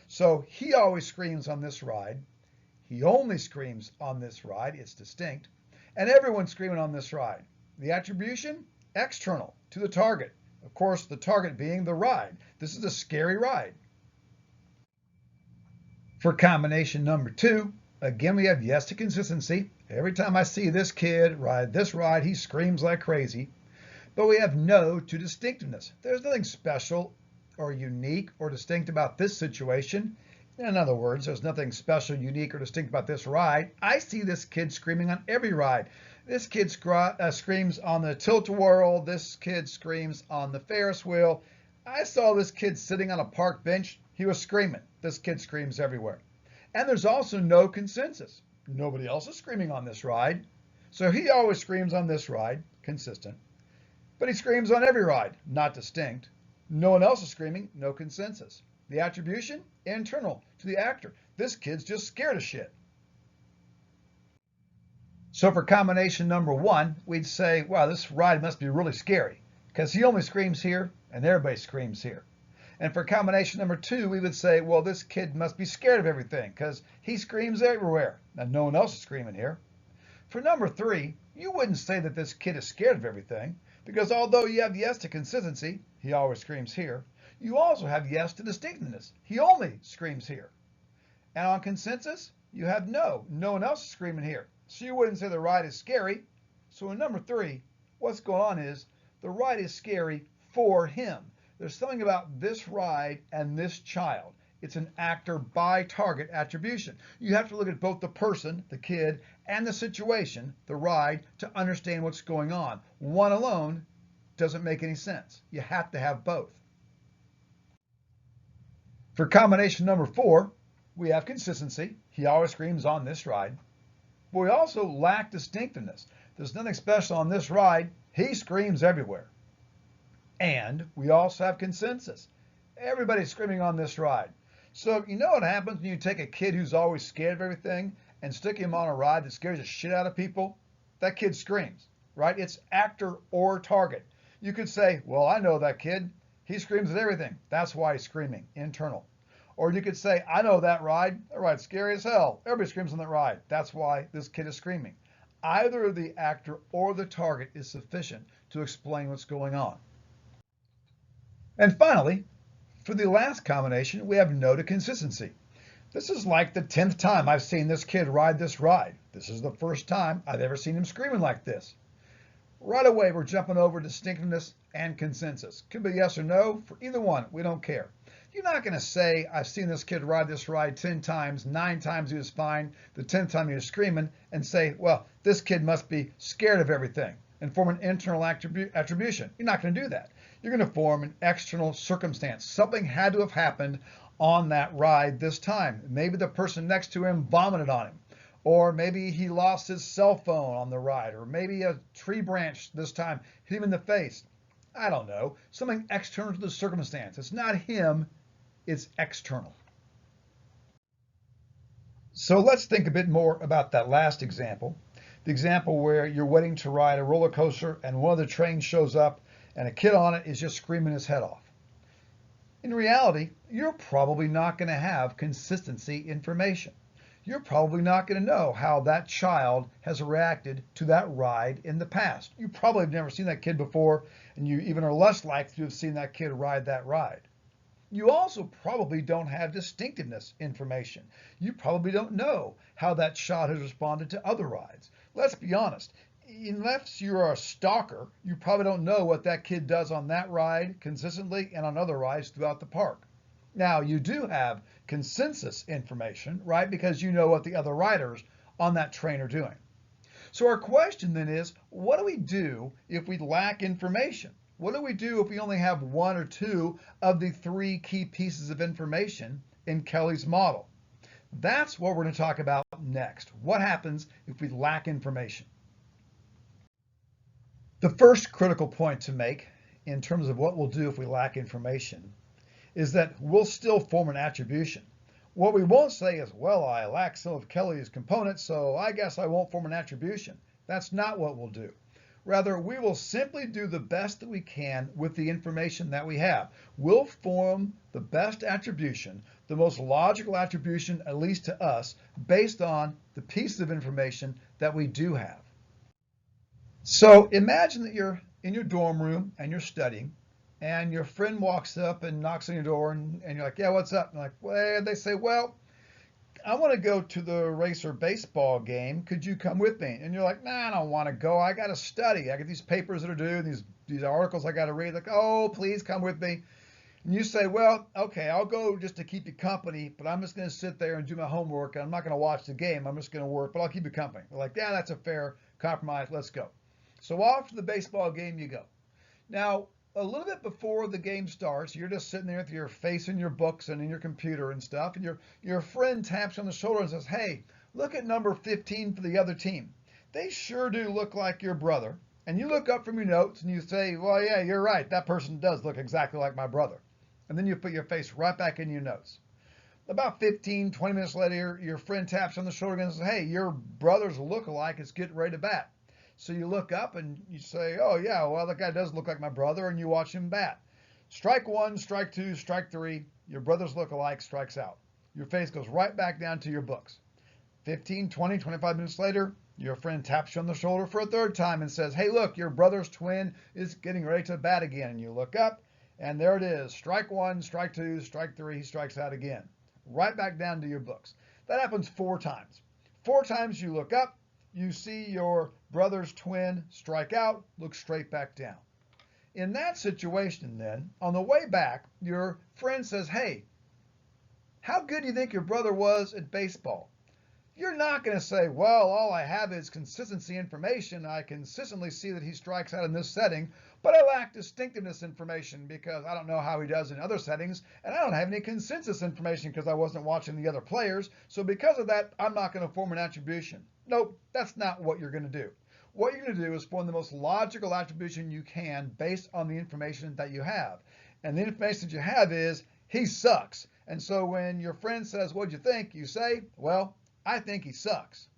So he always screams on this ride. He only screams on this ride. It's distinct. And everyone's screaming on this ride. The attribution? External to the target. Of course, the target being the ride. This is a scary ride. For combination number 2, again, we have yes to consistency. Every time I see this kid ride this ride, he screams like crazy. But we have no to distinctiveness. There's nothing special or unique or distinct about this situation. In other words, there's nothing special, unique, or distinct about this ride. I see this kid screaming on every ride. This kid screams on the tilt-a-whirl. This kid screams on the Ferris wheel. I saw this kid sitting on a park bench. He was screaming. This kid screams everywhere. And there's also no consensus. Nobody else is screaming on this ride. So he always screams on this ride, consistent. But he screams on every ride, not distinct. No one else is screaming, no consensus. The attribution, internal to the actor. This kid's just scared of shit. So for combination number 1, we'd say, wow, this ride must be really scary because he only screams here and everybody screams here. And for combination number 2, we would say, well, this kid must be scared of everything because he screams everywhere and no one else is screaming here. For number 3, you wouldn't say that this kid is scared of everything because although you have yes to consistency, he always screams here, you also have yes to distinctiveness. He only screams here. And on consensus, you have no one else is screaming here. So you wouldn't say the ride is scary. So in number 3, what's going on is the ride is scary for him, There's something about this ride and this child. It's an actor by target attribution. You have to look at both the person, the kid, and the situation, the ride, to understand what's going on. One alone doesn't make any sense. You have to have both. For combination number 4, we have consistency. He always screams on this ride. But we also lack distinctiveness. There's nothing special on this ride. He screams everywhere. And we also have consensus. Everybody's screaming on this ride. So you know what happens when you take a kid who's always scared of everything and stick him on a ride that scares the shit out of people? That kid screams, right? It's actor or target. You could say, well, I know that kid. He screams at everything. That's why he's screaming, internal. Or you could say, I know that ride. That ride's scary as hell. Everybody screams on that ride. That's why this kid is screaming. Either the actor or the target is sufficient to explain what's going on. And finally, for the last combination, we have no to consistency. This is like the 10th time I've seen this kid ride this ride. This is the first time I've ever seen him screaming like this. Right away, we're jumping over distinctiveness and consensus. Could be yes or no. For either one, we don't care. You're not going to say, I've seen this kid ride this ride 10 times, 9 times he was fine, the 10th time he was screaming, and say, well, this kid must be scared of everything, and form an internal attribution. You're not going to do that. You're going to form an external circumstance. Something had to have happened on that ride this time. Maybe the person next to him vomited on him, or maybe he lost his cell phone on the ride, or maybe a tree branch this time hit him in the face. I don't know. Something external to the circumstance. It's not him. It's external. So let's think a bit more about that last example. The example where you're waiting to ride a roller coaster and one of the trains shows up and a kid on it is just screaming his head off. In reality, you're probably not going to have consistency information. You're probably not going to know how that child has reacted to that ride in the past. You probably have never seen that kid before, and you even are less likely to have seen that kid ride that ride. You also probably don't have distinctiveness information. You probably don't know how that child has responded to other rides. Let's be honest. Unless you're a stalker, you probably don't know what that kid does on that ride consistently and on other rides throughout the park. Now, you do have consensus information, right? Because you know what the other riders on that train are doing. So our question then is, what do we do if we lack information? What do we do if we only have 1 or 2 of the 3 key pieces of information in Kelly's model? That's what we're going to talk about next. What happens if we lack information? The first critical point to make in terms of what we'll do if we lack information is that we'll still form an attribution. What we won't say is, well, I lack some of Kelly's components, so I guess I won't form an attribution. That's not what we'll do. Rather, we will simply do the best that we can with the information that we have. We'll form the best attribution, the most logical attribution, at least to us, based on the pieces of information that we do have. So imagine that you're in your dorm room and you're studying, and your friend walks up and knocks on your door, and you're like, yeah, what's up? And like, well, they say, well, I want to go to the Racer baseball game. Could you come with me? And you're like, nah, I don't want to go. I got to study. I got these papers that are due, these articles I got to read. Like, oh, please come with me. And you say, well, okay, I'll go just to keep you company, but I'm just going to sit there and do my homework. And I'm not going to watch the game. I'm just going to work, but I'll keep you company. They're like, yeah, that's a fair compromise. Let's go. So off to the baseball game you go. Now, a little bit before the game starts, you're just sitting there with your face in your books and in your computer and stuff, and your friend taps you on the shoulder and says, hey, look at number 15 for the other team. They sure do look like your brother. And you look up from your notes and you say, well, yeah, you're right. That person does look exactly like my brother. And then you put your face right back in your notes. About 15, 20 minutes later, your friend taps you on the shoulder again and says, hey, your brother's look-alike is getting ready to bat. So you look up and you say, oh, yeah, well, that guy does look like my brother, and you watch him bat. Strike 1, strike 2, strike 3, your brother's look-alike strikes out. Your face goes right back down to your books. 15, 20, 25 minutes later, your friend taps you on the shoulder for a third time and says, hey, look, your brother's twin is getting ready to bat again. And you look up, and there it is. Strike 1, strike 2, strike 3, he strikes out again. Right back down to your books. That happens 4 times. 4 times you look up, you see your brother's twin strike out, look straight back down. In that situation then, on the way back, your friend says, hey, how good do you think your brother was at baseball? You're not going to say, well, all I have is consistency information. I consistently see that he strikes out in this setting, but I lack distinctiveness information because I don't know how he does in other settings, and I don't have any consensus information because I wasn't watching the other players. So because of that, I'm not going to form an attribution. Nope, that's not what you're going to do. What you're going to do is form the most logical attribution you can based on the information that you have. And the information that you have is, he sucks. And so when your friend says, what'd you think? You say, well, I think he sucks.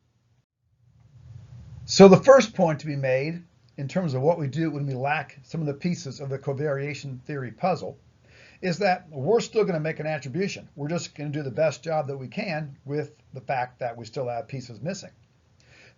So the first point to be made in terms of what we do when we lack some of the pieces of the covariation theory puzzle is that we're still going to make an attribution. We're just going to do the best job that we can with the fact that we still have pieces missing.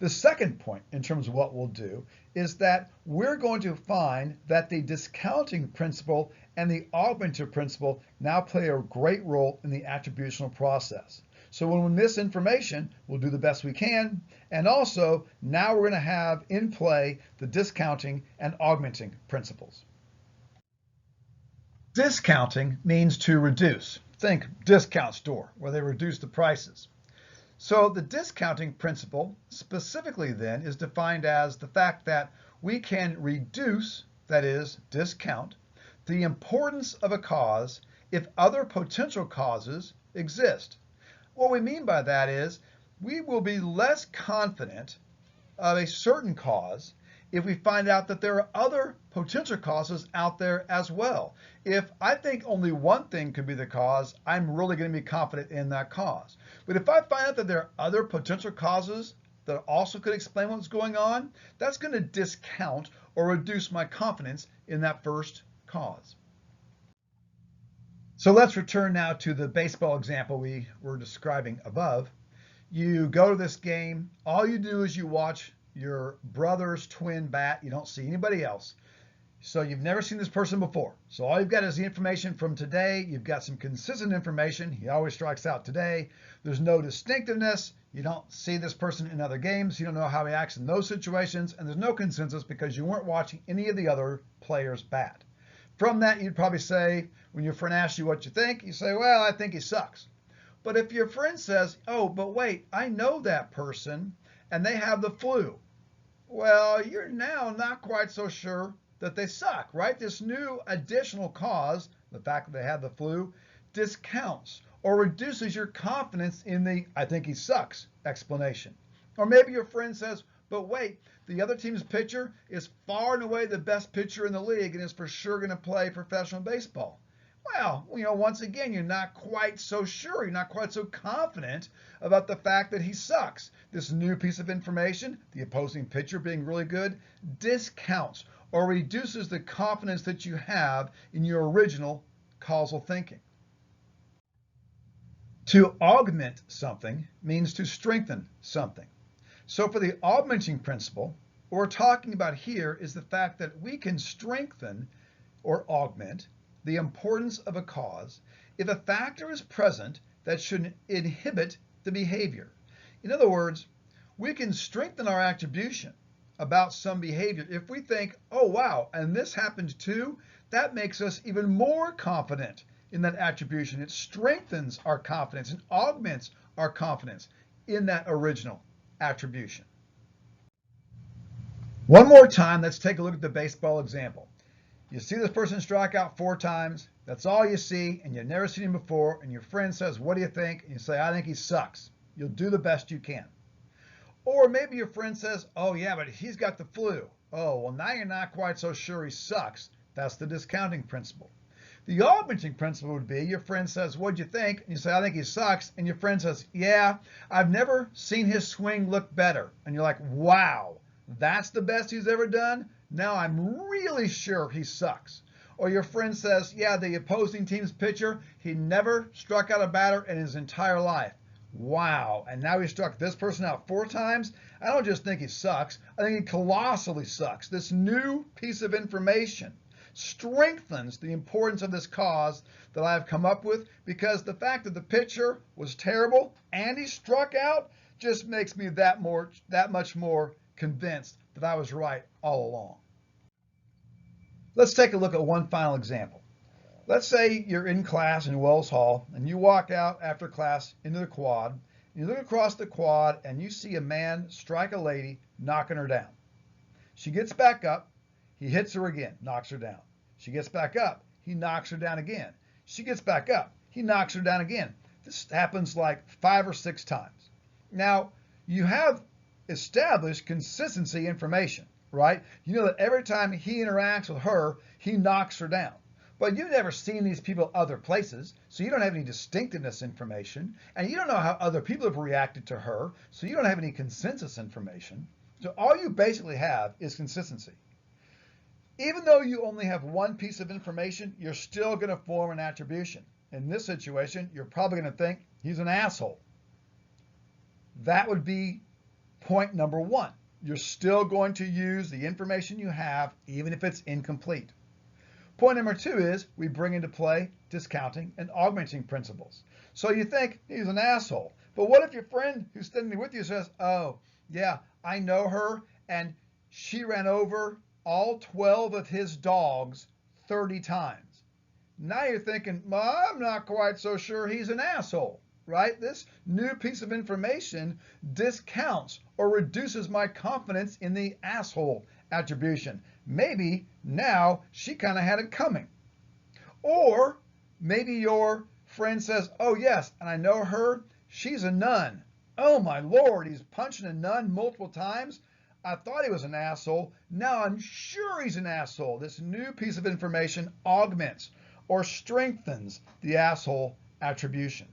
The second point in terms of what we'll do is that we're going to find that the discounting principle and the augmented principle now play a great role in the attributional process. So when we miss information, we'll do the best we can. And also, now we're going to have in play the discounting and augmenting principles. Discounting means to reduce. Think discount store, where they reduce the prices. So the discounting principle specifically then is defined as the fact that we can reduce, that is, discount, the importance of a cause if other potential causes exist. What we mean by that is we will be less confident of a certain cause if we find out that there are other potential causes out there as well. If I think only one thing could be the cause, I'm really going to be confident in that cause. But if I find out that there are other potential causes that also could explain what's going on, that's going to discount or reduce my confidence in that first cause. So let's return now to the baseball example we were describing above. You go to this game, all you do is you watch your brother's twin bat. You don't see anybody else. So you've never seen this person before. So all you've got is the information from today. You've got some consistent information. He always strikes out today. There's no distinctiveness. You don't see this person in other games. You don't know how he acts in those situations. And there's no consensus because you weren't watching any of the other players bat. From that, you'd probably say, when your friend asks you what you think, you say, well, I think he sucks. But if your friend says, oh, but wait, I know that person and they have the flu. Well, you're now not quite so sure that they suck, right? This new additional cause, the fact that they have the flu, discounts or reduces your confidence in the I think he sucks explanation. Or maybe your friend says, but wait, the other team's pitcher is far and away the best pitcher in the league and is for sure going to play professional baseball. Well, once again, you're not quite so sure. You're not quite so confident about the fact that he sucks. This new piece of information, the opposing pitcher being really good, discounts or reduces the confidence that you have in your original causal thinking. To augment something means to strengthen something. So for the augmenting principle, what we're talking about here is the fact that we can strengthen or augment the importance of a cause if a factor is present that should inhibit the behavior. In other words, we can strengthen our attribution about some behavior if we think, oh wow, and this happened too. That makes us even more confident in that attribution. It strengthens our confidence and augments our confidence in that original attribution. One more time, let's take a look at the baseball example. You see this person strike out 4 times. That's all you see, and you've never seen him before, and your friend says, what do you think? And you say, I think he sucks. You'll do the best you can. Or maybe your friend says, oh yeah, but he's got the flu. Oh, well, now you're not quite so sure he sucks. That's the discounting principle. The augmenting principle would be your friend says, what'd you think? And you say, I think he sucks. And your friend says, yeah, I've never seen his swing look better. And you're like, wow, that's the best he's ever done? Now I'm really sure he sucks. Or your friend says, yeah, the opposing team's pitcher, he never struck out a batter in his entire life. Wow, and now he struck this person out 4 times? I don't just think he sucks, I think he colossally sucks. This new piece of information strengthens the importance of this cause that I've come up with, because the fact that the pitcher was terrible and he struck out just makes me that much more convinced that I was right all along. Let's take a look at one final example. Let's say you're in class in Wells Hall and you walk out after class into the quad. And you look across the quad and you see a man strike a lady, knocking her down. She gets back up. He hits her again, knocks her down. She gets back up. He knocks her down again. She gets back up. He knocks her down again. This happens like 5 or 6 times. Now, you have established consistency information, right? You know that every time he interacts with her, he knocks her down. But you've never seen these people other places, so you don't have any distinctiveness information, and you don't know how other people have reacted to her, so you don't have any consensus information. So all you basically have is consistency. Even though you only have one piece of information, you're still going to form an attribution. In this situation, you're probably going to think he's an asshole. That would be point number 1. You're still going to use the information you have, even if it's incomplete. Point number 2 is we bring into play discounting and augmenting principles. So you think he's an asshole. But what if your friend who's standing with you says, oh, yeah, I know her, and she ran over all 12 of his dogs 30 times. Now you're thinking, well, I'm not quite so sure he's an asshole, right? This new piece of information discounts or reduces my confidence in the asshole attribution. Maybe now she kind of had it coming. Or maybe your friend says, oh yes, and I know her, she's a nun. Oh my Lord, he's punching a nun multiple times. I thought he was an asshole. Now I'm sure he's an asshole. This new piece of information augments or strengthens the asshole attribution.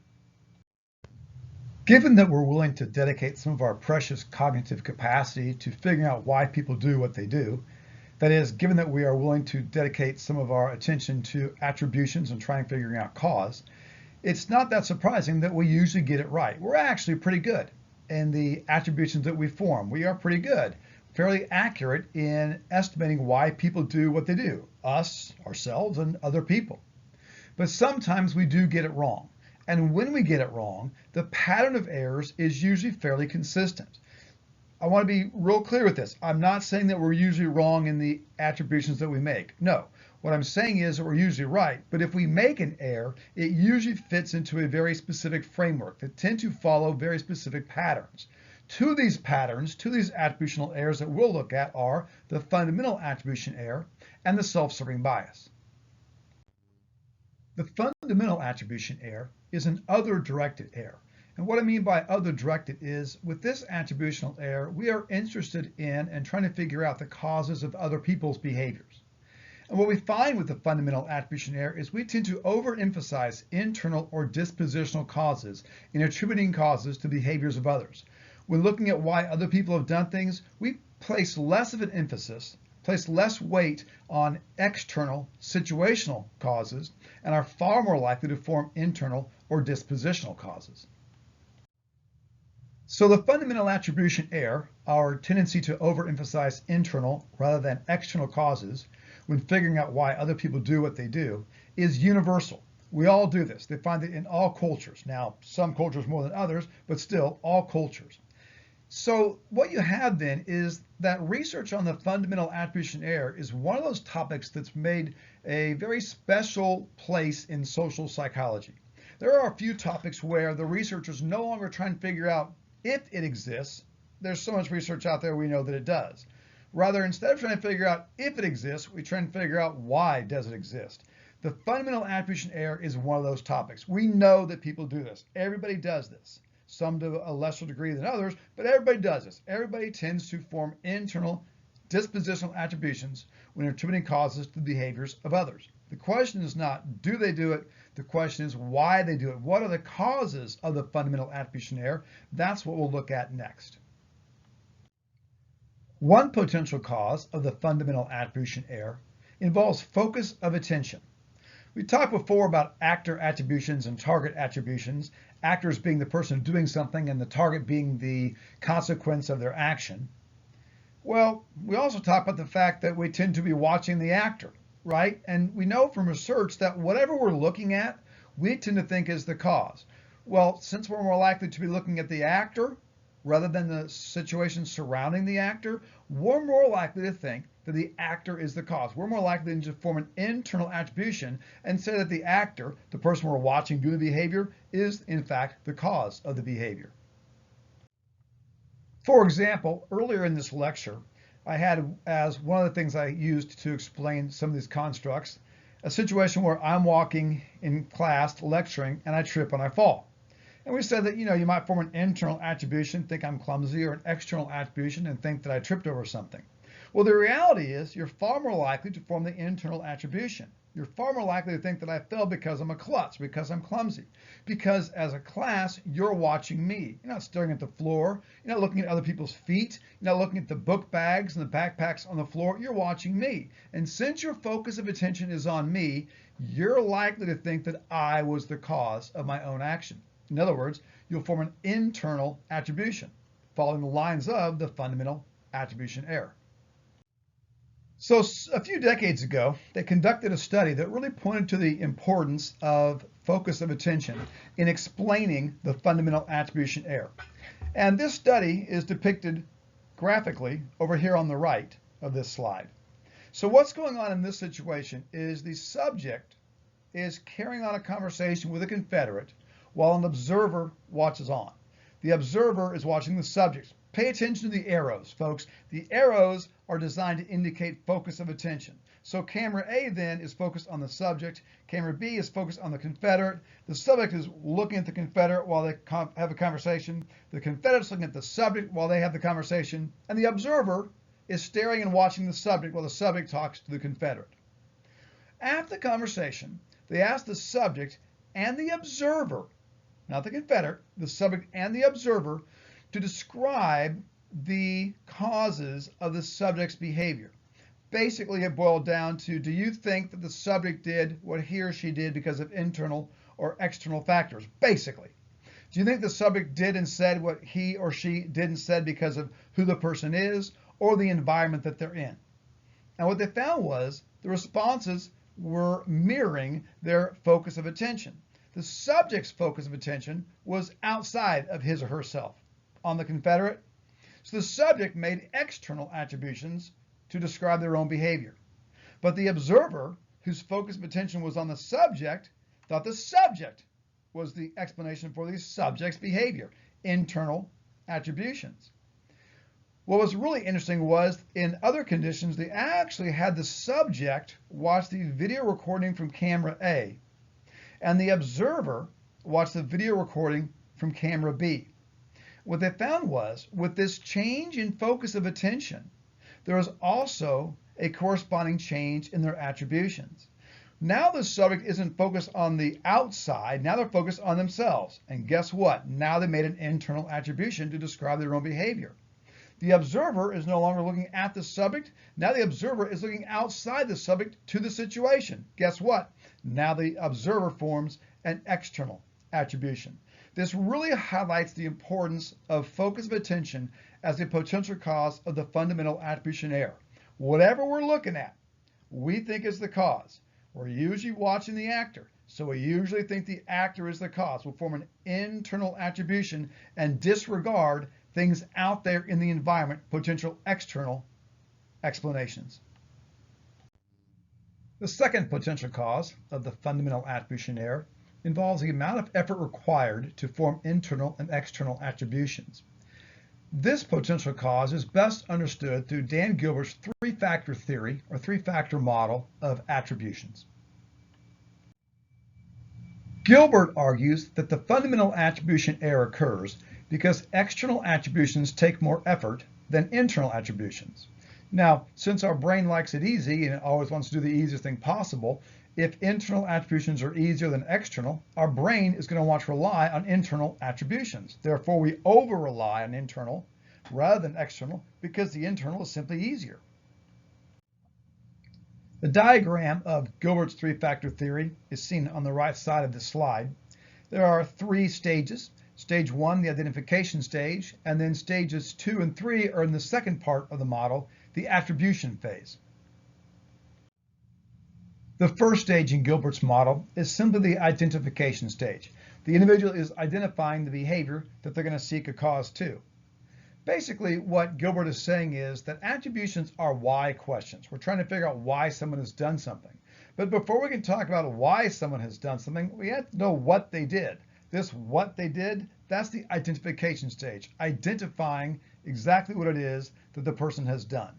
Given that we're willing to dedicate some of our precious cognitive capacity to figuring out why people do what they do, that is, given that we are willing to dedicate some of our attention to attributions and trying figuring out cause, it's not that surprising that we usually get it right. We're actually pretty good in the attributions that we form. We are pretty good, fairly accurate in estimating why people do what they do, us, ourselves, and other people. But sometimes we do get it wrong. And when we get it wrong, the pattern of errors is usually fairly consistent. I want to be real clear with this. I'm not saying that we're usually wrong in the attributions that we make. No. What I'm saying is that we're usually right, but if we make an error, it usually fits into a very specific framework that tend to follow very specific patterns. Two of these patterns, two of these attributional errors that we'll look at are the fundamental attribution error and the self-serving bias. The fundamental attribution error is an other-directed error. And what I mean by other-directed is, with this attributional error, we are interested in and trying to figure out the causes of other people's behaviors. And what we find with the fundamental attribution error is we tend to overemphasize internal or dispositional causes in attributing causes to behaviors of others. When looking at why other people have done things, we place less of an emphasis, place less weight on external situational causes, and are far more likely to form internal or dispositional causes. So the fundamental attribution error, our tendency to overemphasize internal rather than external causes when figuring out why other people do what they do, is universal. We all do this. They find it in all cultures. Now, some cultures more than others, but still all cultures. So what you have then is that research on the fundamental attribution error is one of those topics that's made a very special place in social psychology. There are a few topics where the researchers no longer try and figure out if it exists. There's so much research out there we know that it does. Rather, instead of trying to figure out if it exists, we try and figure out why does it exist. The fundamental attribution error is one of those topics. We know that people do this. Everybody does this. Some to a lesser degree than others, but everybody does this. Everybody tends to form internal dispositional attributions when attributing causes to the behaviors of others. The question is not, do they do it? The question is why they do it. What are the causes of the fundamental attribution error? That's what we'll look at next. One potential cause of the fundamental attribution error involves focus of attention. We talked before about actor attributions and target attributions, actors being the person doing something and the target being the consequence of their action. Well, we also talked about the fact that we tend to be watching the actor, right? And we know from research that whatever we're looking at, we tend to think is the cause. Well, since we're more likely to be looking at the actor rather than the situation surrounding the actor, we're more likely to think that the actor is the cause. We're more likely to form an internal attribution and say that the actor, the person we're watching do the behavior, is in fact the cause of the behavior. For example, earlier in this lecture, I had as one of the things I used to explain some of these constructs, a situation where I'm walking in class lecturing and I trip and I fall. And we said that, you might form an internal attribution, think I'm clumsy, or an external attribution and think that I tripped over something. Well, the reality is you're far more likely to form the internal attribution. You're far more likely to think that I fell because I'm a klutz, because I'm clumsy. Because as a class, you're watching me. You're not staring at the floor. You're not looking at other people's feet. You're not looking at the book bags and the backpacks on the floor. You're watching me. And since your focus of attention is on me, you're likely to think that I was the cause of my own action. In other words, you'll form an internal attribution, following the lines of the fundamental attribution error. So a few decades ago, they conducted a study that really pointed to the importance of focus of attention in explaining the fundamental attribution error. And this study is depicted graphically over here on the right of this slide. So what's going on in this situation is the subject is carrying on a conversation with a Confederate while an observer watches on. The observer is watching the subject. Pay attention to the arrows, folks. The arrows are designed to indicate focus of attention. So camera A then is focused on the subject. Camera B is focused on the Confederate. The subject is looking at the Confederate while they have a conversation. The Confederate's looking at the subject while they have the conversation. And the observer is staring and watching the subject while the subject talks to the Confederate. After the conversation, they ask the subject and the observer, not the Confederate, the subject and the observer, to describe the causes of the subject's behavior. Basically, it boiled down to, do you think that the subject did what he or she did because of internal or external factors? Basically. Do you think the subject did and said what he or she did and said because of who the person is or the environment that they're in? And what they found was the responses were mirroring their focus of attention. The subject's focus of attention was outside of his or herself, on the Confederate. So the subject made external attributions to describe their own behavior. But the observer, whose focus of attention was on the subject, thought the subject was the explanation for the subject's behavior, internal attributions. What was really interesting was in other conditions, they actually had the subject watch the video recording from camera A, and the observer watch the video recording from camera B. What they found was, with this change in focus of attention, there was also a corresponding change in their attributions. Now the subject isn't focused on the outside, now they're focused on themselves. And guess what? Now they made an internal attribution to describe their own behavior. The observer is no longer looking at the subject. Now the observer is looking outside the subject to the situation. Guess what? Now the observer forms an external attribution. This really highlights the importance of focus of attention as a potential cause of the fundamental attribution error. Whatever we're looking at, we think is the cause. We're usually watching the actor, so we usually think the actor is the cause. We'll form an internal attribution and disregard things out there in the environment, potential external explanations. The second potential cause of the fundamental attribution error involves the amount of effort required to form internal and external attributions. This potential cause is best understood through Dan Gilbert's three-factor theory or three-factor model of attributions. Gilbert argues that the fundamental attribution error occurs because external attributions take more effort than internal attributions. Now, since our brain likes it easy and it always wants to do the easiest thing possible, if internal attributions are easier than external, our brain is going to want to rely on internal attributions. Therefore, we over-rely on internal rather than external because the internal is simply easier. The diagram of Gilbert's three-factor theory is seen on the right side of this slide. There are three stages. Stage 1, the identification stage, and then stages 2 and 3 are in the second part of the model, the attribution phase. The first stage in Gilbert's model is simply the identification stage. The individual is identifying the behavior that they're going to seek a cause to. Basically, what Gilbert is saying is that attributions are why questions. We're trying to figure out why someone has done something. But before we can talk about why someone has done something, we have to know what they did. This what they did, that's the identification stage, identifying exactly what it is that the person has done.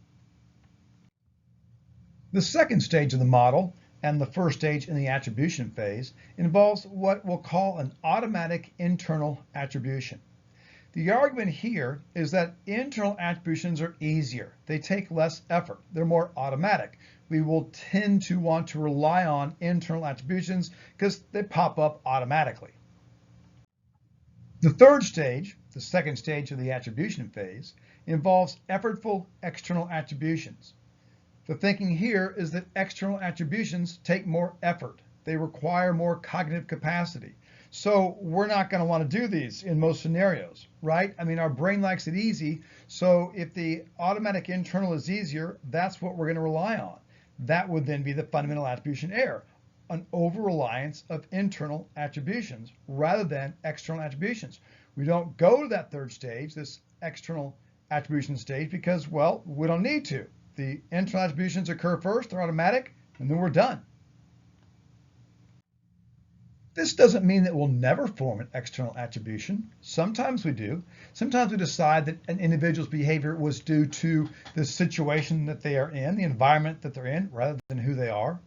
The second stage of the model, and the first stage in the attribution phase, involves what we'll call an automatic internal attribution. The argument here is that internal attributions are easier. They take less effort. They're more automatic. We will tend to want to rely on internal attributions because they pop up automatically. The third stage, the second stage of the attribution phase, involves effortful external attributions. The thinking here is that external attributions take more effort. They require more cognitive capacity. So we're not going to want to do these in most scenarios, right? I mean, our brain likes it easy. So if the automatic internal is easier, that's what we're going to rely on. That would then be the fundamental attribution error, an over-reliance of internal attributions rather than external attributions. We don't go to that third stage, this external attribution stage, because, well, we don't need to. The internal attributions occur first, they're automatic, and then we're done. This doesn't mean that we'll never form an external attribution. Sometimes we do. Sometimes we decide that an individual's behavior was due to the situation that they are in, the environment that they're in, rather than who they are.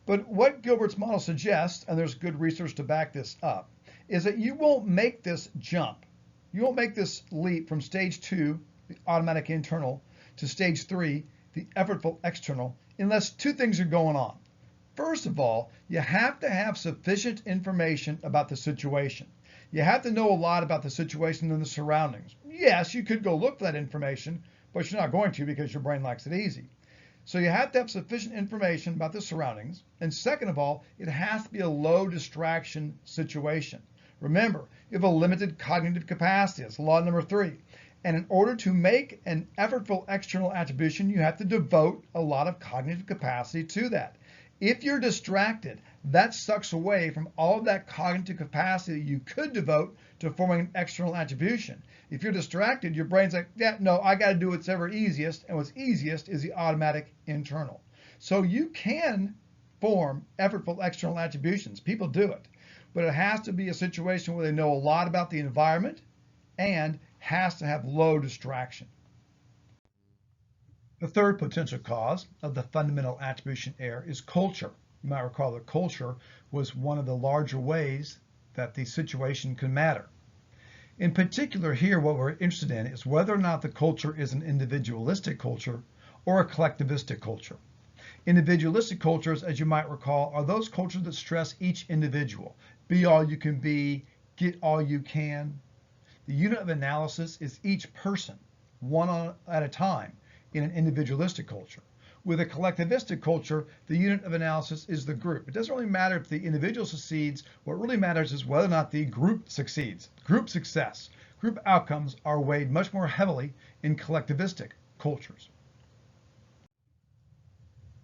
But what Gilbert's model suggests, and there's good research to back this up, is that you won't make this jump. You won't make this leap from stage 2, the automatic internal, to stage 3, the effortful external, unless two things are going on. First of all, you have to have sufficient information about the situation. You have to know a lot about the situation and the surroundings. Yes, you could go look for that information, but you're not going to because your brain likes it easy. So you have to have sufficient information about the surroundings. And second of all, it has to be a low distraction situation. Remember, you have a limited cognitive capacity. That's law number 3. And in order to make an effortful external attribution, you have to devote a lot of cognitive capacity to that. If you're distracted, that sucks away from all of that cognitive capacity you could devote to forming an external attribution. If you're distracted, your brain's like, yeah, no, I got to do what's ever easiest, and what's easiest is the automatic internal. So you can form effortful external attributions. People do it. But it has to be a situation where they know a lot about the environment and has to have low distraction. The third potential cause of the fundamental attribution error is culture. You might recall that culture was one of the larger ways that the situation can matter. In particular here, what we're interested in is whether or not the culture is an individualistic culture or a collectivistic culture. Individualistic cultures, as you might recall, are those cultures that stress each individual. Be all you can be, get all you can. The unit of analysis is each person, one at a time, in an individualistic culture. With a collectivistic culture, the unit of analysis is the group. It doesn't really matter if the individual succeeds. What really matters is whether or not the group succeeds. Group success, group outcomes are weighed much more heavily in collectivistic cultures.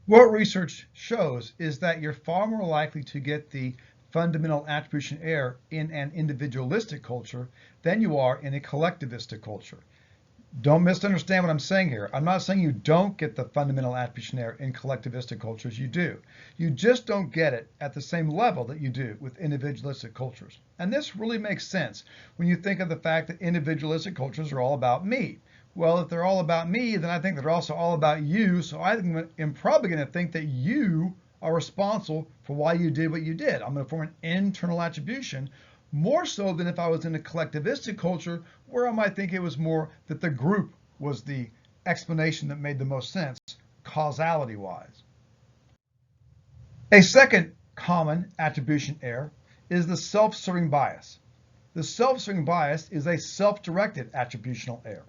What research shows is that you're far more likely to get the fundamental attribution error in an individualistic culture than you are in a collectivistic culture. Don't misunderstand what I'm saying here. I'm not saying you don't get the fundamental attribution error in collectivistic cultures. You do. You just don't get it at the same level that you do with individualistic cultures. And this really makes sense when you think of the fact that individualistic cultures are all about me. Well, if they're all about me, then I think they're also all about you. So I am probably going to think that you are responsible for why you did what you did. I'm going to form an internal attribution, more so than if I was in a collectivistic culture where I might think it was more that the group was the explanation that made the most sense, causality-wise. A second common attribution error is the self-serving bias. The self-serving bias is a self-directed attributional error.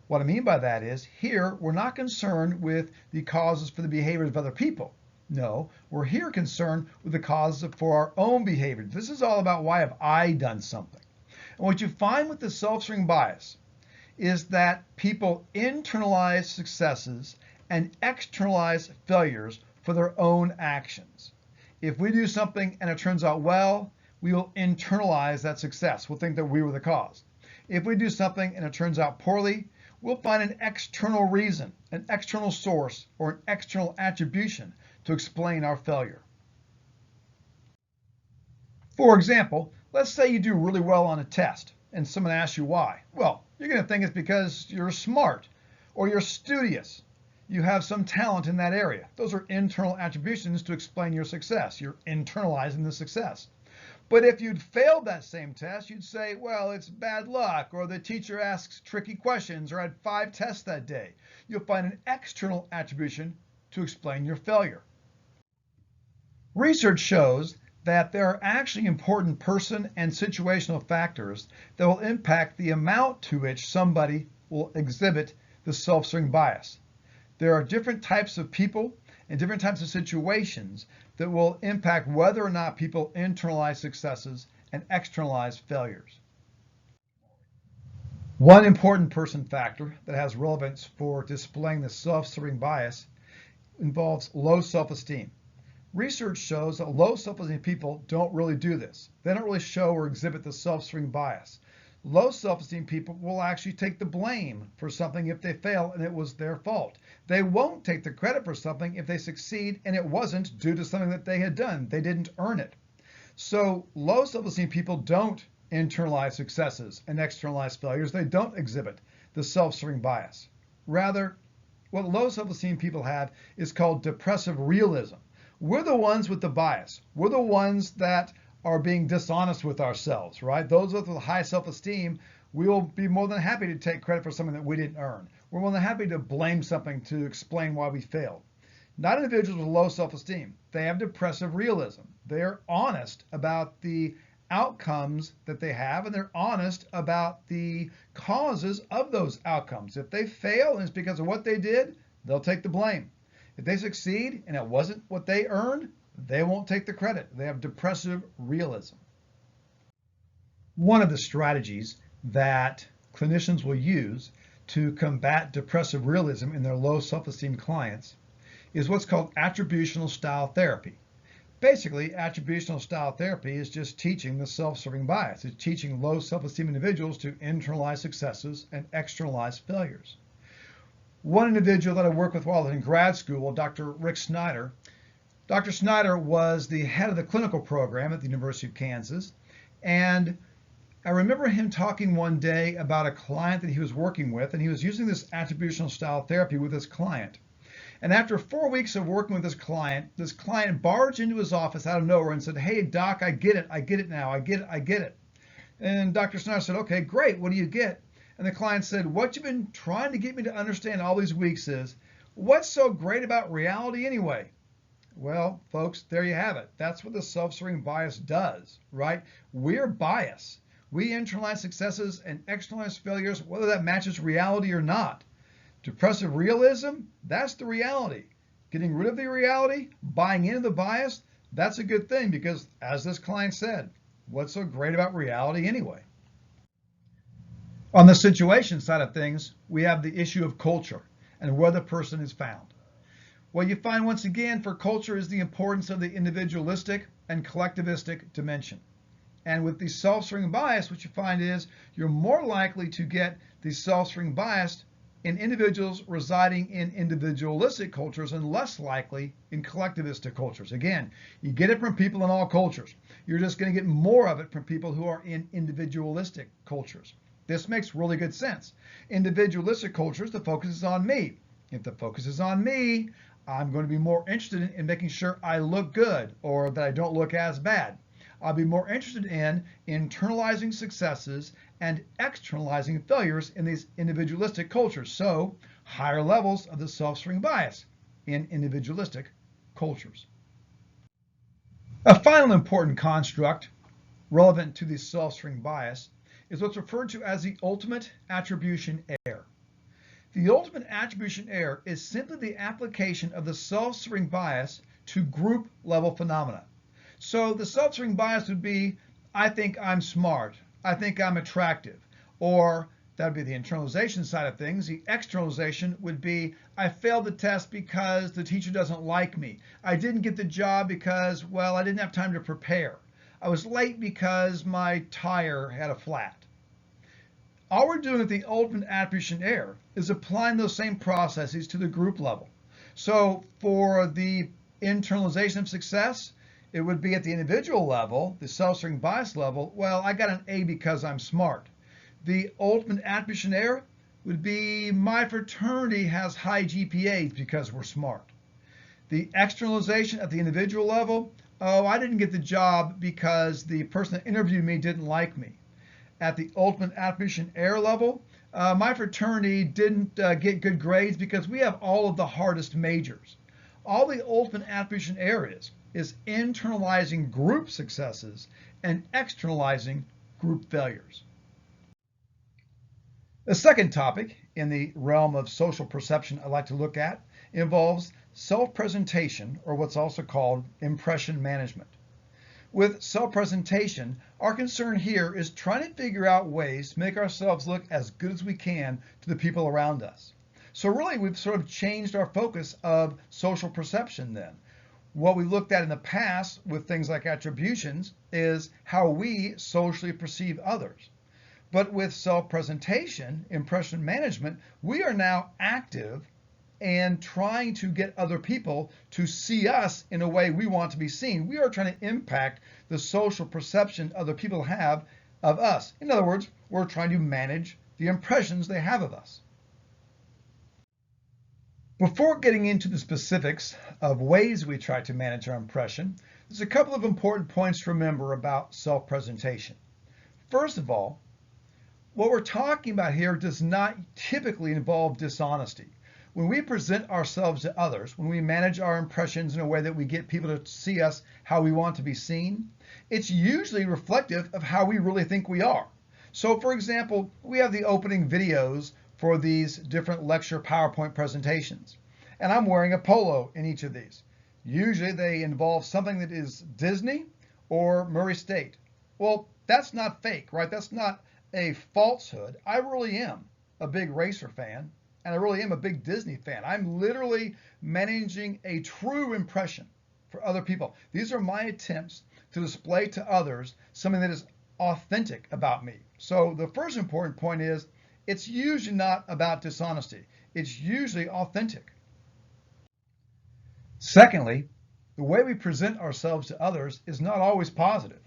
What I mean by that is, here we're not concerned with the causes for the behaviors of other people. No, we're here concerned with the causes for our own behavior. This is all about why have I done something. And what you find with the self-serving bias is that people internalize successes and externalize failures for their own actions. If we do something and it turns out well, we will internalize that success. We'll think that we were the cause. If we do something and it turns out poorly, we'll find an external reason, an external source, or an external attribution to explain our failure. For example, let's say you do really well on a test and someone asks you why. Well, you're going to think it's because you're smart or you're studious. You have some talent in that area. Those are internal attributions to explain your success. You're internalizing the success. But if you'd failed that same test, you'd say, well, it's bad luck, or the teacher asks tricky questions, or I had 5 tests that day. You'll find an external attribution to explain your failure. Research shows that there are actually important person and situational factors that will impact the amount to which somebody will exhibit the self-serving bias. There are different types of people and different types of situations that will impact whether or not people internalize successes and externalize failures. One important person factor that has relevance for displaying the self-serving bias involves low self-esteem. Research shows that low self-esteem people don't really do this. They don't really show or exhibit the self-serving bias. Low self-esteem people will actually take the blame for something if they fail and it was their fault. They won't take the credit for something if they succeed and it wasn't due to something that they had done. They didn't earn it. So low self-esteem people don't internalize successes and externalize failures. They don't exhibit the self-serving bias. Rather, what low self-esteem people have is called depressive realism. We're the ones with the bias. We're the ones that are being dishonest with ourselves, right? Those with high self-esteem, we will be more than happy to take credit for something that we didn't earn. We're more than happy to blame something to explain why we failed. Not individuals with low self-esteem. They have depressive realism. They're honest about the outcomes that they have, and they're honest about the causes of those outcomes. If they fail and it's because of what they did, they'll take the blame. If they succeed and it wasn't what they earned, they won't take the credit. They have depressive realism. One of the strategies that clinicians will use to combat depressive realism in their low self-esteem clients is what's called attributional style therapy. Basically, attributional style therapy is just teaching the self-serving bias. It's teaching low self-esteem individuals to internalize successes and externalize failures. One individual that I worked with while I was in grad school, Dr. Rick Snyder. Dr. Snyder was the head of the clinical program at the University of Kansas, and I remember him talking one day about a client that he was working with, and he was using this attributional style therapy with his client. And after 4 weeks of working with this client barged into his office out of nowhere and said, "Hey, doc, I get it now, I get it. And Dr. Snyder said, "Okay, great, what do you get?" And the client said, "What you've been trying to get me to understand all these weeks is, what's so great about reality anyway?" Well, folks, there you have it. That's what the self-serving bias does, right? We're biased. We internalize successes and externalize failures, whether that matches reality or not. Depressive realism, that's the reality. Getting rid of the reality, buying into the bias, that's a good thing because, as this client said, what's so great about reality anyway? On the situation side of things, we have the issue of culture and where the person is found. What you find once again for culture is the importance of the individualistic and collectivistic dimension. And with the self-serving bias, what you find is you're more likely to get the self-serving bias in individuals residing in individualistic cultures and less likely in collectivistic cultures. Again, you get it from people in all cultures. You're just going to get more of it from people who are in individualistic cultures. This makes really good sense. Individualistic cultures, the focus is on me. If the focus is on me, I'm going to be more interested in making sure I look good or that I don't look as bad. I'll be more interested in internalizing successes and externalizing failures in these individualistic cultures. So higher levels of the self-serving bias in individualistic cultures. A final important construct relevant to the self-serving bias is what's referred to as the ultimate attribution error. The ultimate attribution error is simply the application of the self-serving bias to group level phenomena. So the self-serving bias would be, I think I'm smart, I think I'm attractive, or that would be the internalization side of things. The externalization would be, I failed the test because the teacher doesn't like me. I didn't get the job because, well, I didn't have time to prepare. I was late because my tire had a flat. All we're doing at the ultimate attribution error is applying those same processes to the group level. So for the internalization of success, it would be at the individual level, the self-serving bias level, well, I got an A because I'm smart. The ultimate attribution error would be my fraternity has high GPAs because we're smart. The externalization at the individual level, oh, I didn't get the job because the person that interviewed me didn't like me. At the ultimate attribution error level, my fraternity didn't get good grades because we have all of the hardest majors. All the ultimate attribution error is internalizing group successes and externalizing group failures. The second topic in the realm of social perception I'd like to look at involves self-presentation, or what's also called impression management. With self-presentation, our concern here is trying to figure out ways to make ourselves look as good as we can to the people around us. So really, we've sort of changed our focus of social perception then. What we looked at in the past with things like attributions is how we socially perceive others. But with self-presentation, impression management, we are now active and trying to get other people to see us in a way we want to be seen. We are trying to impact the social perception other people have of us. In other words, we're trying to manage the impressions they have of us. Before getting into the specifics of ways we try to manage our impression, there's a couple of important points to remember about self-presentation. First of all, what we're talking about here does not typically involve dishonesty. When we present ourselves to others, when we manage our impressions in a way that we get people to see us how we want to be seen, it's usually reflective of how we really think we are. So for example, we have the opening videos for these different lecture PowerPoint presentations. And I'm wearing a polo in each of these. Usually they involve something that is Disney or Murray State. Well, that's not fake, right? That's not a falsehood. I really am a big racer fan, and I really am a big Disney fan. I'm literally managing a true impression for other people. These are my attempts to display to others something that is authentic about me. So the first important point is it's usually not about dishonesty. It's usually authentic. Secondly, the way we present ourselves to others is not always positive.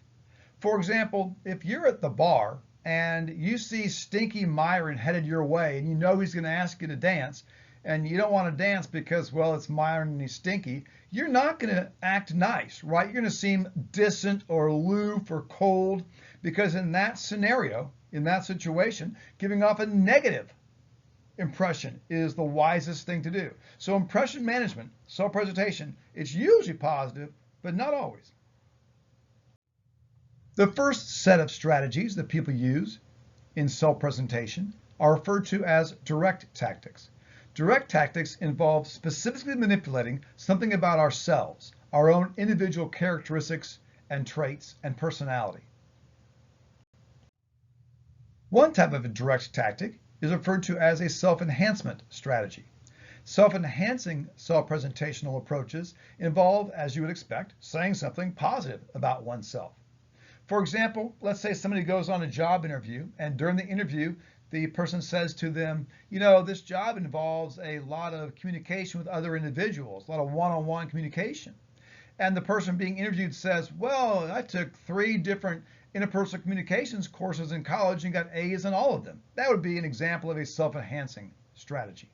For example, if you're at the bar and you see Stinky Myron headed your way and you know he's going to ask you to dance, and you don't want to dance because, well, it's Myron and he's stinky, you're not going to act nice, right? You're going to seem distant or aloof or cold, because in that scenario, in that situation, giving off a negative impression is the wisest thing to do. So impression management, self-presentation, it's usually positive, but not always. The first set of strategies that people use in self-presentation are referred to as direct tactics. Direct tactics involve specifically manipulating something about ourselves, our own individual characteristics and traits and personality. One type of a direct tactic is referred to as a self-enhancement strategy. Self-enhancing self-presentational approaches involve, as you would expect, saying something positive about oneself. For example, let's say somebody goes on a job interview, and during the interview, the person says to them, you know, this job involves a lot of communication with other individuals, a lot of one-on-one communication. And the person being interviewed says, well, I took 3 different interpersonal communications courses in college and got A's in all of them. That would be an example of a self-enhancing strategy.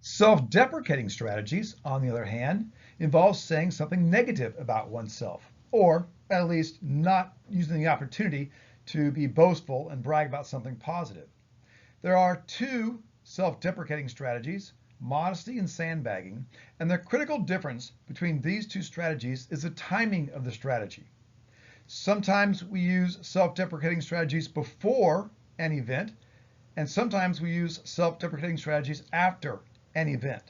Self-deprecating strategies, on the other hand, involve saying something negative about oneself, or at least not using the opportunity to be boastful and brag about something positive. There are 2 self-deprecating strategies, modesty and sandbagging, and the critical difference between these 2 strategies is the timing of the strategy. Sometimes we use self-deprecating strategies before an event, and sometimes we use self-deprecating strategies after an event.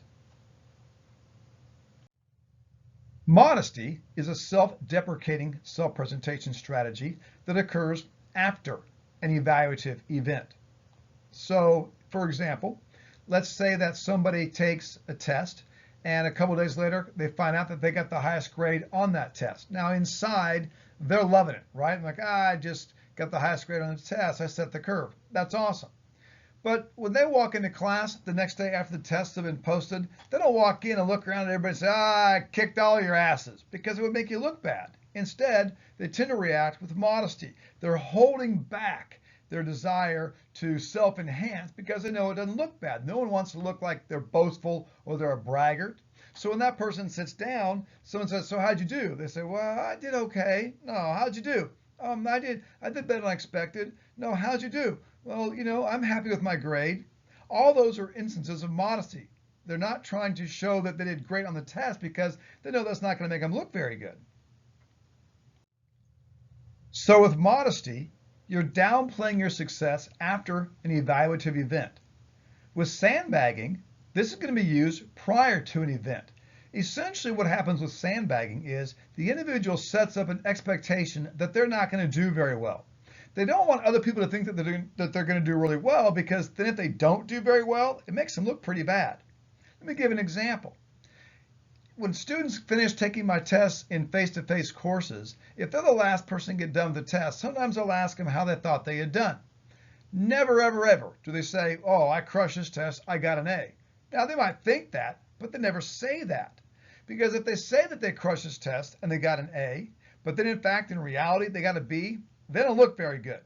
Modesty is a self-deprecating self-presentation strategy that occurs after an evaluative event. So, for example, let's say that somebody takes a test and a couple days later they find out that they got the highest grade on that test. Now inside, they're loving it, right? Like, I just got the highest grade on the test, I set the curve. That's awesome. But when they walk into class the next day after the tests have been posted, they don't walk in and look around at everybody and say, I kicked all your asses, because it would make you look bad. Instead, they tend to react with modesty. They're holding back their desire to self-enhance because they know it doesn't look bad. No one wants to look like they're boastful or they're a braggart. So when that person sits down, someone says, so how'd you do? They say, well, I did okay. No, how'd you do? I did better than I expected. No, how'd you do? Well, I'm happy with my grade. All those are instances of modesty. They're not trying to show that they did great on the test because they know that's not going to make them look very good. So with modesty, you're downplaying your success after an evaluative event. With sandbagging, this is going to be used prior to an event. Essentially what happens with sandbagging is the individual sets up an expectation that they're not going to do very well. They don't want other people to think that they're going to do really well, because then if they don't do very well, it makes them look pretty bad. Let me give an example. When students finish taking my tests in face-to-face courses, if they're the last person to get done with the test, sometimes I'll ask them how they thought they had done. Never, ever, ever do they say, oh, I crushed this test, I got an A. Now, they might think that, but they never say that. Because if they say that they crushed this test and they got an A, but then in fact, in reality, they got a B, they don't look very good.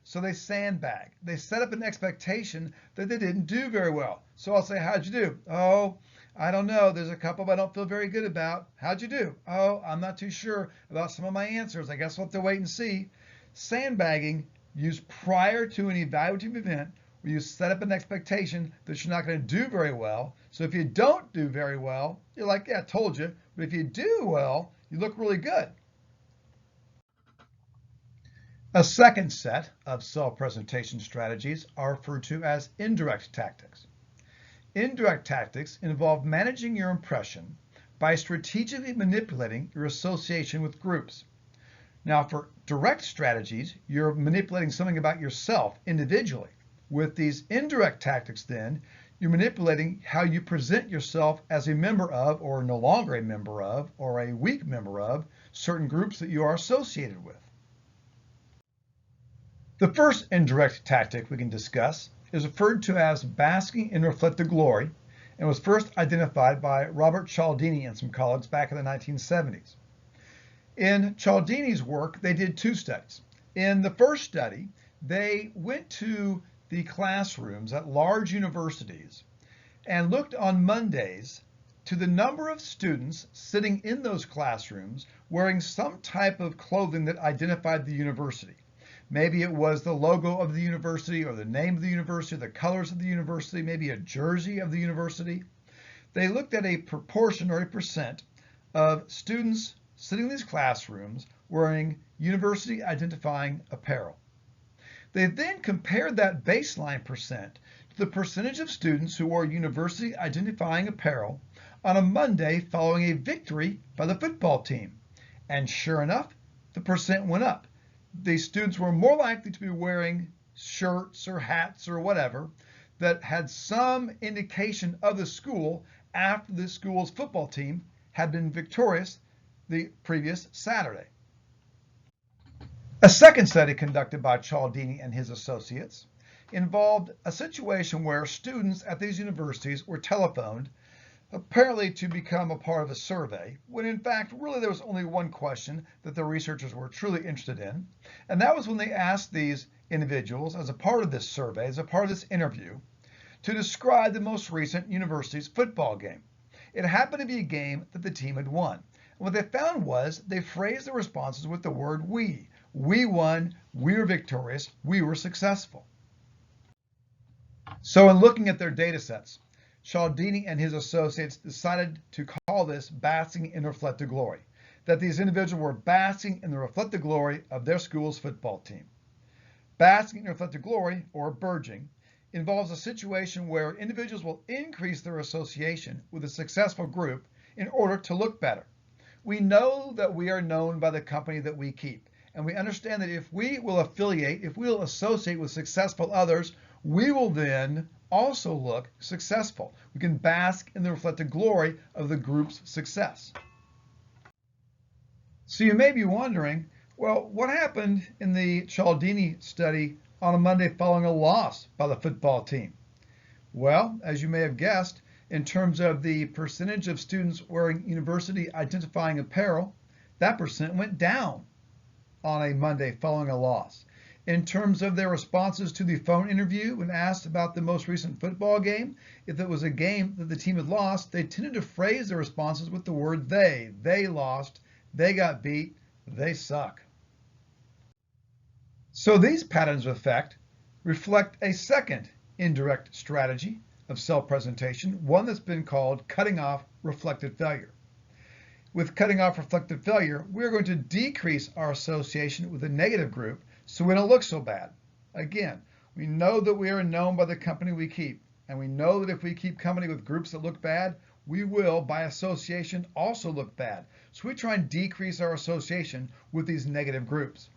So they sandbag. They set up an expectation that they didn't do very well. So I'll say, how'd you do? Oh, I don't know. There's a couple I don't feel very good about. How'd you do? Oh, I'm not too sure about some of my answers. I guess we'll have to wait and see. Sandbagging used prior to an evaluative event where you set up an expectation that you're not going to do very well. So if you don't do very well, you're like, yeah, I told you. But if you do well, you look really good. A second set of self-presentation strategies are referred to as indirect tactics. Indirect tactics involve managing your impression by strategically manipulating your association with groups. Now, for direct strategies, you're manipulating something about yourself individually. With these indirect tactics, then, you're manipulating how you present yourself as a member of, or no longer a member of, or a weak member of, certain groups that you are associated with. The first indirect tactic we can discuss is referred to as basking in reflected glory, and was first identified by Robert Cialdini and some colleagues back in the 1970s. In Cialdini's work, they did two studies. In the first study, they went to the classrooms at large universities and looked on Mondays to the number of students sitting in those classrooms wearing some type of clothing that identified the university. Maybe it was the logo of the university or the name of the university, the colors of the university, maybe a jersey of the university. They looked at a proportion or a percent of students sitting in these classrooms wearing university identifying apparel. They then compared that baseline percent to the percentage of students who wore university identifying apparel on a Monday following a victory by the football team. And sure enough, the percent went up. The students were more likely to be wearing shirts or hats or whatever that had some indication of the school after the school's football team had been victorious the previous Saturday. A second study conducted by Cialdini and his associates involved a situation where students at these universities were telephoned apparently to become a part of a survey, when in fact really there was only one question that the researchers were truly interested in, and that was when they asked these individuals as a part of this survey, as a part of this interview, to describe the most recent university's football game. It happened to be a game that the team had won. And what they found was they phrased their responses with the word we. We won, we were victorious, we were successful. So in looking at their data sets, Cialdini and his associates decided to call this basking in reflected glory, that these individuals were basking in the reflected glory of their school's football team. Basking in reflected glory, or burgeoning, involves a situation where individuals will increase their association with a successful group in order to look better. We know that we are known by the company that we keep, and we understand that if we will affiliate, if we will associate with successful others, we will then also look successful. We can bask in the reflected glory of the group's success. So you may be wondering, Well, what happened in the Cialdini study on a Monday following a loss by the football team? Well, as you may have guessed, in terms of the percentage of students wearing university identifying apparel, that percent went down on a Monday following a loss. In terms of their responses to the phone interview when asked about the most recent football game, if it was a game that the team had lost, they tended to phrase their responses with the word they. They lost, they got beat, they suck. So these patterns of effect reflect a second indirect strategy of self-presentation, one that's been called cutting off reflected failure. With cutting off reflected failure, we're going to decrease our association with a negative group so we don't look so bad. Again, we know that we are known by the company we keep, and we know that if we keep company with groups that look bad, we will, by association, also look bad. So we try and decrease our association with these negative groups.